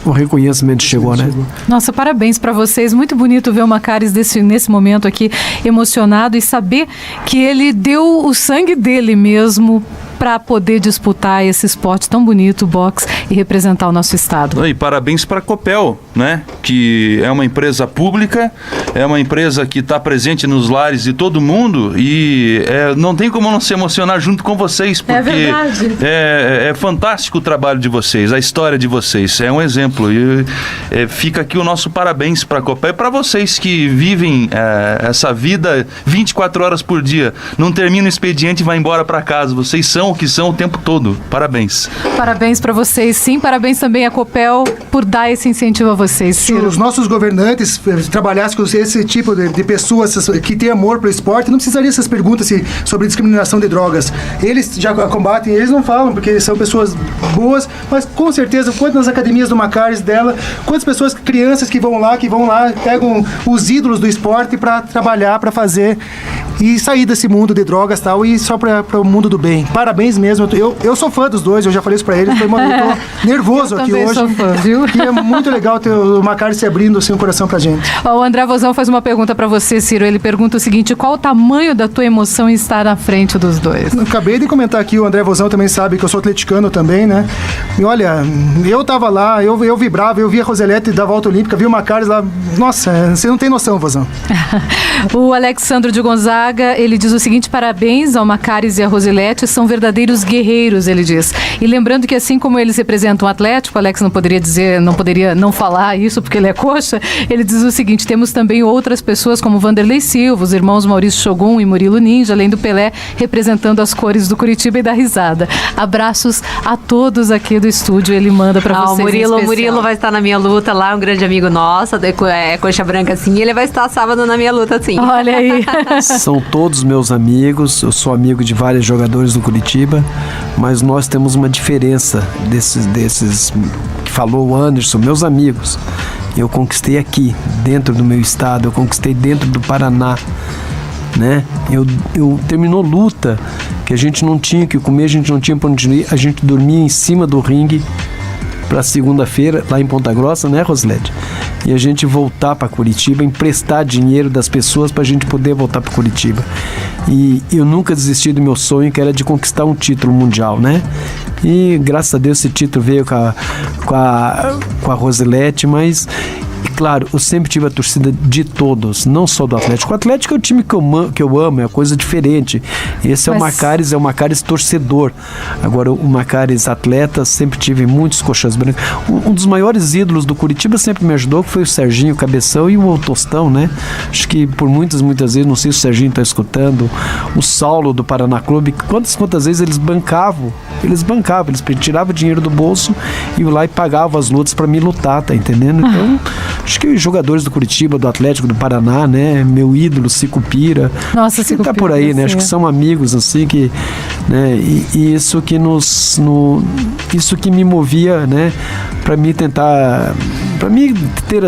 o reconhecimento chegou, né? Nossa, parabéns para vocês. Muito bonito ver o Maccaris nesse momento aqui emocionado e saber que ele deu o sangue dele mesmo para poder disputar esse esporte tão bonito, o boxe, e representar o nosso estado. E parabéns para a Copel, né? Que é uma empresa pública, é uma empresa que está presente nos lares de todo mundo e não tem como não se emocionar junto com vocês, porque é fantástico o trabalho de vocês, a história de vocês, é um exemplo. E fica aqui o nosso parabéns para a Copel e para vocês que vivem essa vida 24 horas por dia, não termina o expediente e vai embora para casa. Vocês são o que são o tempo todo. Parabéns. Parabéns para vocês, sim. Parabéns também à Copel por dar esse incentivo a vocês. Se os nossos governantes trabalhassem com esse tipo de pessoas que têm amor pelo esporte, não precisaria essas perguntas sobre discriminação de drogas. Eles já combatem, eles não falam, porque são pessoas boas, mas com certeza, quantas nas academias do Maccaris dela, quantas pessoas, crianças que vão lá, pegam os ídolos do esporte para trabalhar, para fazer e sair desse mundo de drogas e tal, e só para o mundo do bem. Parabéns mesmo. Eu sou fã dos dois, eu já falei isso pra eles. Eu tô nervoso aqui hoje. Sou fã, viu? E é muito legal ter o Maccaris se abrindo assim, o coração pra gente. O André Vozão faz uma pergunta pra você, Ciro. Ele pergunta o seguinte: qual o tamanho da tua emoção em estar na frente dos dois? Eu acabei de comentar aqui, o André Vozão também sabe que eu sou atleticano também, né? E olha, eu tava lá, eu vibrava, eu vi a Rosilete da volta olímpica, vi o Maccaris lá. Nossa, você não tem noção, Vozão. O Alexandro de Gonzaga, ele diz o seguinte: parabéns ao Maccaris e à Rosilete, são verdadeiros verdadeiros guerreiros, ele diz. E lembrando que assim como eles representam o Atlético, o Alex não poderia não falar isso porque ele é coxa, ele diz o seguinte: temos também outras pessoas como Vanderlei Silva, os irmãos Maurício Shogun e Murilo Ninja, além do Pelé, representando as cores do Curitiba e da risada. Abraços a todos aqui do estúdio, ele manda pra vocês. O Murilo vai estar na minha luta lá, um grande amigo nosso, é coxa branca assim, ele vai estar sábado na minha luta sim. Olha aí. São todos meus amigos, eu sou amigo de vários jogadores do Curitiba, mas nós temos uma diferença desses que falou o Anderson, meus amigos. Eu conquistei aqui, dentro do meu estado, eu conquistei dentro do Paraná, né? Eu terminou luta, que a gente não tinha que comer, a gente não tinha pra onde ir, a gente dormia em cima do ringue para segunda-feira, lá em Ponta Grossa, né, Rosilete? E a gente voltar para Curitiba, emprestar dinheiro das pessoas para a gente poder voltar para Curitiba. E eu nunca desisti do meu sonho, que era de conquistar um título mundial, né? E graças a Deus esse título veio com a Rosilete, mas... E claro, eu sempre tive a torcida de todos, não só do Atlético. O Atlético é o time que eu amo, é uma coisa diferente. Esse é o Macares torcedor. Agora, o Macares atleta, sempre tive muitos coxas brancas. Um dos maiores ídolos do Curitiba sempre me ajudou, que foi o Serginho Cabeção e o Tostão, né? Acho que por muitas vezes, não sei se o Serginho está escutando, o Saulo do Paraná Clube, quantas vezes eles bancavam, eles tiravam dinheiro do bolso e iam lá e pagavam as lutas para me lutar, tá entendendo? Então, acho que os jogadores do Curitiba, do Atlético, do Paraná, né? Meu ídolo, Sicupira. Nossa, Sicupira. Tá por aí, né? Acho que são amigos, assim, que... Né? E isso que isso que me movia, né? Pra mim tentar... Pra mim ter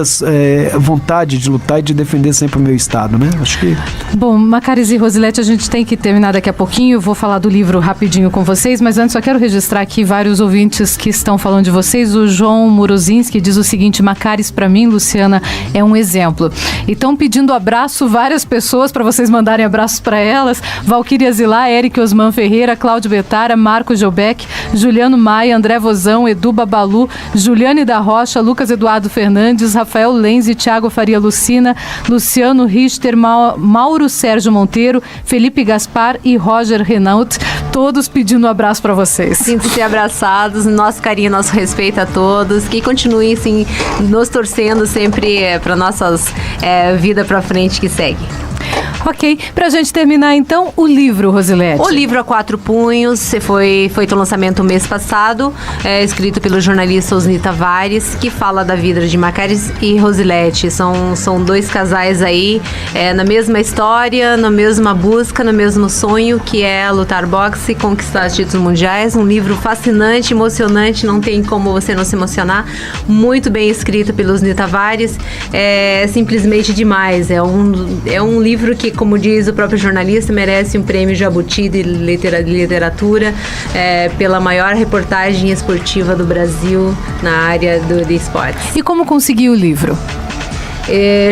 vontade de lutar e de defender sempre o meu estado, né? Acho que... Bom, Macares e Rosilete, a gente tem que terminar daqui a pouquinho. Eu vou falar do livro rapidinho com vocês, mas antes só quero registrar aqui vários ouvintes que estão falando de vocês. O João Murozinski diz o seguinte: Macares, pra mim, Luciana, é um exemplo. E estão pedindo abraço várias pessoas para vocês mandarem abraços para elas. Valquíria Zilá, Eric Osman Ferreira, Cláudio Betara, Marco Gelbeck, Juliano Maia, André Vozão, Edu Babalu, Juliane da Rocha, Lucas Eduardo Fernandes, Rafael Lenzi, Thiago Faria Lucina, Luciano Richter, Mauro Sérgio Monteiro, Felipe Gaspar e Roger Renault, todos pedindo um abraço para vocês. Sintam-se abraçados, nosso carinho, nosso respeito a todos, que continuem assim, nos torcendo sempre para nossas vida para frente que segue. Ok, pra gente terminar então, o livro, Rosilete. O livro A Quatro Punhos foi feito o lançamento mês passado, escrito pelo jornalista Osni Tavares, que fala da vida de Macares e Rosilete. São dois casais aí, na mesma história, na mesma busca, no mesmo sonho, que é lutar boxe e conquistar títulos mundiais. Um livro fascinante, emocionante, não tem como você não se emocionar. Muito bem escrito pelo Osni Tavares, é simplesmente demais. É um livro que, como diz o próprio jornalista, merece um prêmio Jabuti de literatura pela maior reportagem esportiva do Brasil na área de esportes. E como conseguiu o livro?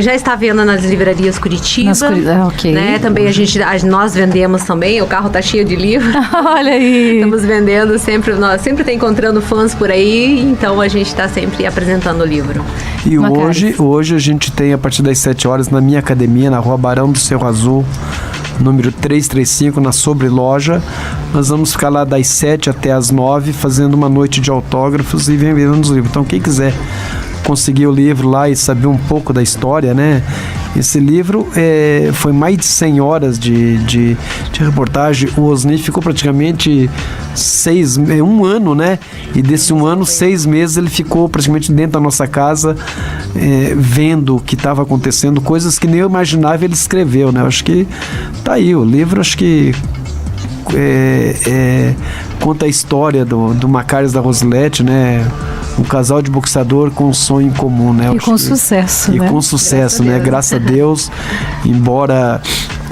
Já está à venda nas livrarias Curitiba. Ok. Né? Também nós vendemos também, o carro está cheio de livro. Olha aí. Estamos vendendo sempre, nós sempre está encontrando fãs por aí, então a gente está sempre apresentando o livro. E hoje a gente tem, a partir das 7 horas, na minha academia, na Rua Barão do Cerro Azul, número 335, na Sobreloja. Nós vamos ficar lá das 7 até as 9, fazendo uma noite de autógrafos e vendendo os livros. Então, quem quiser conseguir o livro lá e saber um pouco da história, né? Esse livro foi mais de 100 horas de reportagem. O Osni ficou praticamente 1 ano, né? E desse 1 ano, 6 meses, ele ficou praticamente dentro da nossa casa, vendo o que estava acontecendo, coisas que nem eu imaginava. Ele escreveu, né? Eu acho que tá aí, o livro, acho que conta a história do Macares da Rosilete, né? Um casal de boxeador com um sonho em comum, né? E com sucesso, né? E com sucesso, né? Graças a Deus, embora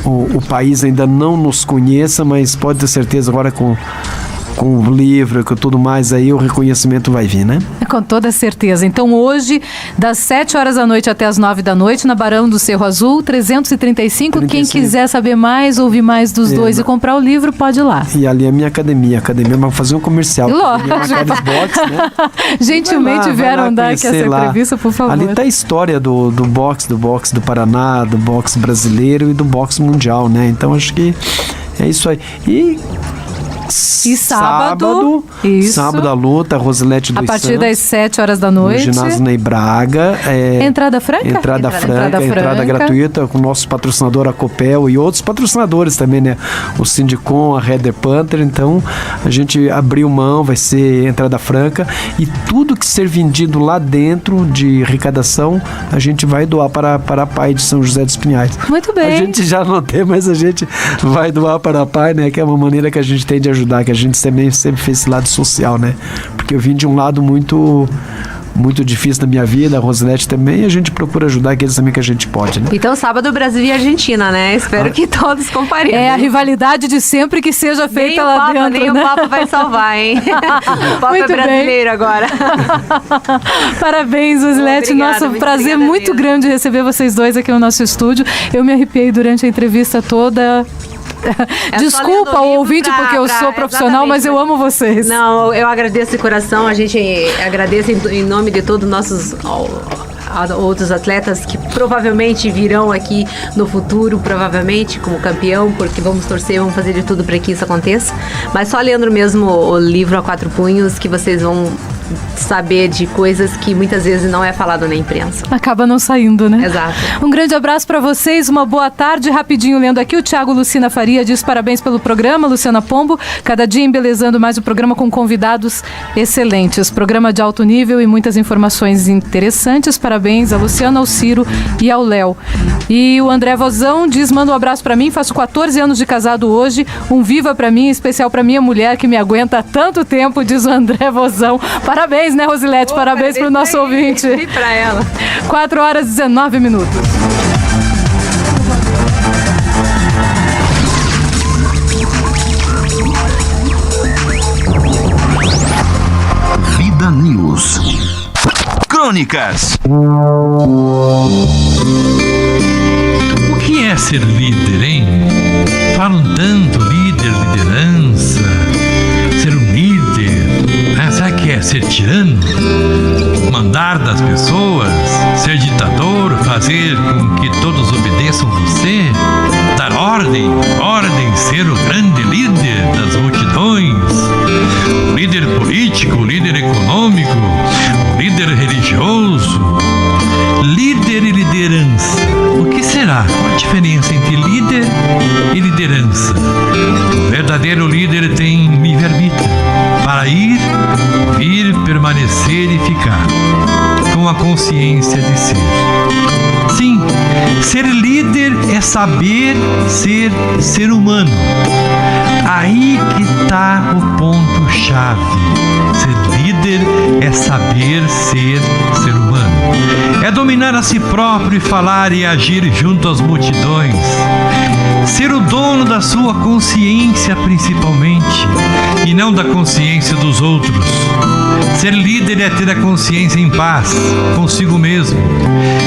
o país ainda não nos conheça, mas pode ter certeza agora com o livro, com tudo mais aí, o reconhecimento vai vir, né? Com toda certeza. Então hoje, das 7 horas da noite até as 9 da noite, na Barão do Cerro Azul, 335. Quem quiser saber mais, ouvir mais dos dois e comprar o livro, pode ir lá. E ali é a minha academia, vamos fazer um comercial. Lógico. Boxe, né? Gentilmente vieram dar aqui essa entrevista, por favor. Ali tá a história do boxe do Paraná, do boxe brasileiro e do boxe mundial, né? Então acho que é isso aí. E E sábado? Isso. Sábado a luta, Rosilete dos A partir Santos, das 7 horas da noite. no ginásio Ney Braga. Entrada franca? Entrada gratuita, com o nosso patrocinador, a Copel, e outros patrocinadores também, né? O Sindicom, a Header Panther. Então, a gente abriu mão, vai ser entrada franca. E tudo que ser vendido lá dentro de arrecadação, a gente vai doar para a PAI de São José dos Pinhais. Muito bem. A gente já não tem, mas a gente vai doar para a PAI, né? Que é uma maneira que a gente tem de ajudar, que a gente também sempre fez esse lado social, né? Porque eu vim de um lado muito difícil na minha vida, a Rosilete também, e a gente procura ajudar aqueles também que a gente pode, né? Então, sábado, Brasil e Argentina, né? Espero que todos compareçam. É a rivalidade de sempre que seja feita lá dentro, nem né? o Papa vai salvar, hein? O Papa Muito é brasileiro agora. Parabéns, Rosilete. Obrigada, Nosso muito prazer obrigada muito mesmo. grande receber vocês dois aqui no nosso estúdio. Eu me arrepiei durante a entrevista toda. Desculpa o ouvinte, porque eu sou profissional, mas eu amo vocês. Não, eu agradeço de coração. A gente agradece em nome de todos os nossos outros atletas que provavelmente virão aqui no futuro, provavelmente como campeão, porque vamos torcer, vamos fazer de tudo para que isso aconteça. Mas só lendo mesmo o livro A Quatro Punhos que vocês vão saber de coisas que muitas vezes não é falado na imprensa. Acaba não saindo, né? Exato. Um grande abraço para vocês, uma boa tarde. Rapidinho lendo aqui, o Thiago Lucina Faria diz parabéns pelo programa, Luciana Pombo, cada dia embelezando mais o programa com convidados excelentes. Programa de alto nível e muitas informações interessantes. Parabéns a Luciana, ao Ciro e ao Léo. E o André Vozão diz, manda um abraço para mim, faço 14 anos de casado hoje, um viva para mim, especial para minha mulher que me aguenta há tanto tempo, diz o André Vozão. Parabéns, né, Rosilete? Parabéns pro nosso ouvinte. E pra ela. 4 horas e 19 minutos. Vida News. Crônicas. O que é ser líder, hein? Falam tanto liderança, ser um líder. Será que é ser tirano? Mandar das pessoas? Ser ditador? Fazer com que todos obedeçam você? Dar ordem, ser o grande líder das multidões? O líder político, o líder econômico, o líder religioso? Líder e liderança. O que será? Qual a diferença entre líder e liderança? O verdadeiro líder tem livre-arbítrio para ir, vir, permanecer e ficar, com a consciência de ser. Sim, ser líder é saber ser humano. Aí que está o ponto-chave. Ser líder é saber ser humano. É dominar a si próprio e falar e agir junto às multidões. Ser o dono da sua consciência, principalmente, e não da consciência dos outros. Ser líder é ter a consciência em paz consigo mesmo.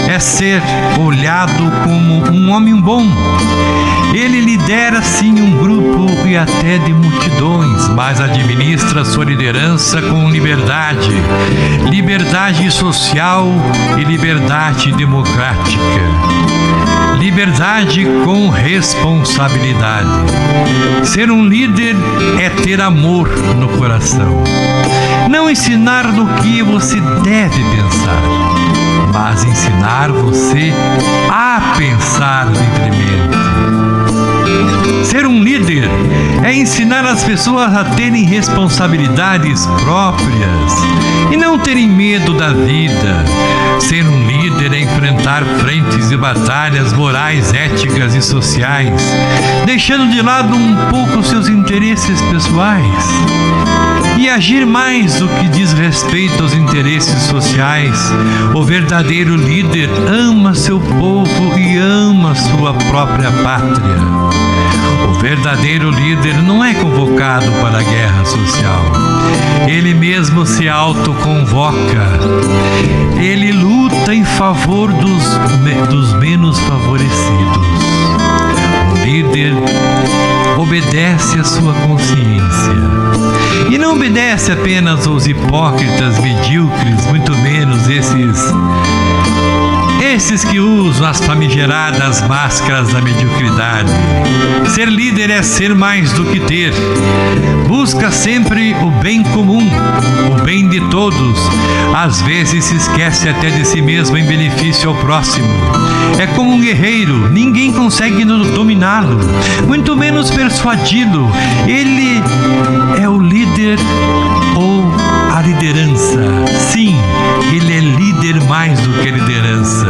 É ser olhado como um homem bom. Ele lidera sim um grupo e até de multidões, mas administra sua liderança com liberdade. Liberdade social e liberdade democrática. Liberdade com responsabilidade. Ser um líder é ter amor no coração. Não ensinar no que você deve pensar, mas ensinar você a pensar livremente. Ser um líder é ensinar as pessoas a terem responsabilidades próprias e não terem medo da vida. Ser um líder é enfrentar frentes e batalhas morais, éticas e sociais, deixando de lado um pouco seus interesses pessoais e agir mais do que diz respeito aos interesses sociais. O verdadeiro líder ama seu povo e ama sua própria pátria. O verdadeiro líder não é convocado para a guerra social. Ele mesmo se autoconvoca. Ele luta em favor dos menos favorecidos. O líder obedece à sua consciência. E não obedece apenas aos hipócritas medíocres, muito menos esses desses que usam as famigeradas máscaras da mediocridade. Ser líder é ser mais do que ter. Busca sempre o bem comum, o bem de todos. Às vezes se esquece até de si mesmo em benefício ao próximo. É como um guerreiro, ninguém consegue dominá-lo, muito menos persuadi-lo. Ele é o líder ou a liderança. Sim, ele é líder mais do que liderança.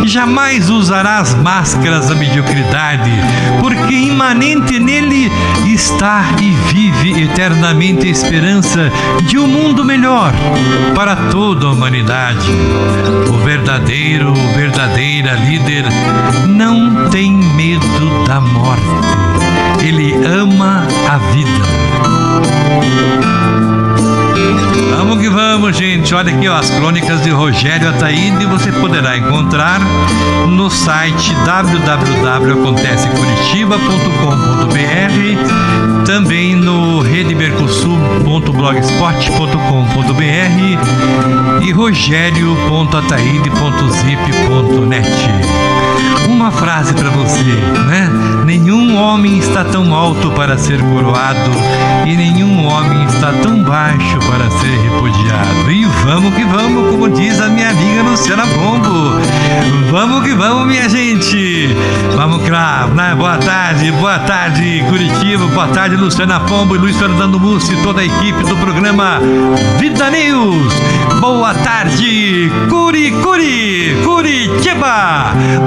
Jamais usará as máscaras da mediocridade, porque imanente nele está e vive eternamente a esperança de um mundo melhor para toda a humanidade. O verdadeira líder não tem medo da morte. Ele ama a vida. Vamos que vamos, gente. Olha aqui, ó, as crônicas de Rogério Ataíde você poderá encontrar no site www.acontececuritiba.com.br, também no redemercosul.blogspot.com.br e rogerio.ataide.zip.net. Uma frase para você, né? Nenhum homem está tão alto para ser coroado e nenhum homem está tão baixo para ser repudiado. E vamos que vamos, como diz a minha amiga Luciana Pombo. Vamos que vamos, minha gente. Vamos lá, né? Boa tarde, Curitiba. Boa tarde, Luciana Pombo e Luiz Fernando Mussi e toda a equipe do programa Vida News. Boa tarde, Curitiba.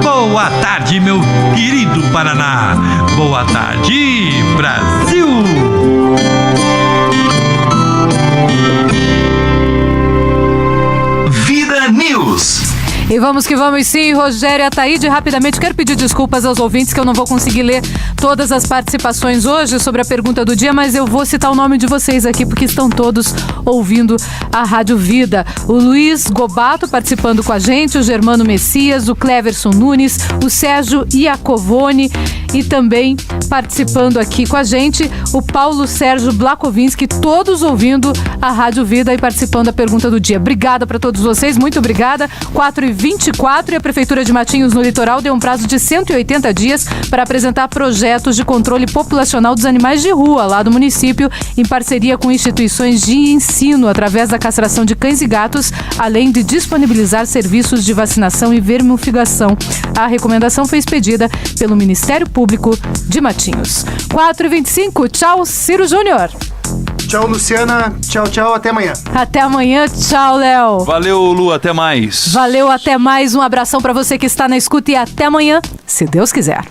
Boa tarde, meu querido Paraná. Boa tarde, Brasil. Vida News. E vamos que vamos sim, Rogério Ataíde. Rapidamente, quero pedir desculpas aos ouvintes que eu não vou conseguir ler todas as participações hoje sobre a pergunta do dia, mas eu vou citar o nome de vocês aqui porque estão todos ouvindo a Rádio Vida. O Luiz Gobato participando com a gente, o Germano Messias, o Cleverson Nunes, o Sérgio Iacovone e também participando aqui com a gente o Paulo Sérgio Blakovinski, todos ouvindo a Rádio Vida e participando da pergunta do dia. Obrigada para todos vocês, muito obrigada. 4h24 e a Prefeitura de Matinhos, no litoral, deu um prazo de 180 dias para apresentar projetos de controle populacional dos animais de rua lá do município, em parceria com instituições de ensino, através da castração de cães e gatos, além de disponibilizar serviços de vacinação e vermifugação. A recomendação foi expedida pelo Ministério Público de Matinhos. 4h25, tchau, Ciro Júnior. Tchau, Luciana. Tchau, até amanhã. Até amanhã, tchau, Léo. Valeu, Lu, até mais. Valeu, até mais. Um abração para você que está na escuta e até amanhã, se Deus quiser.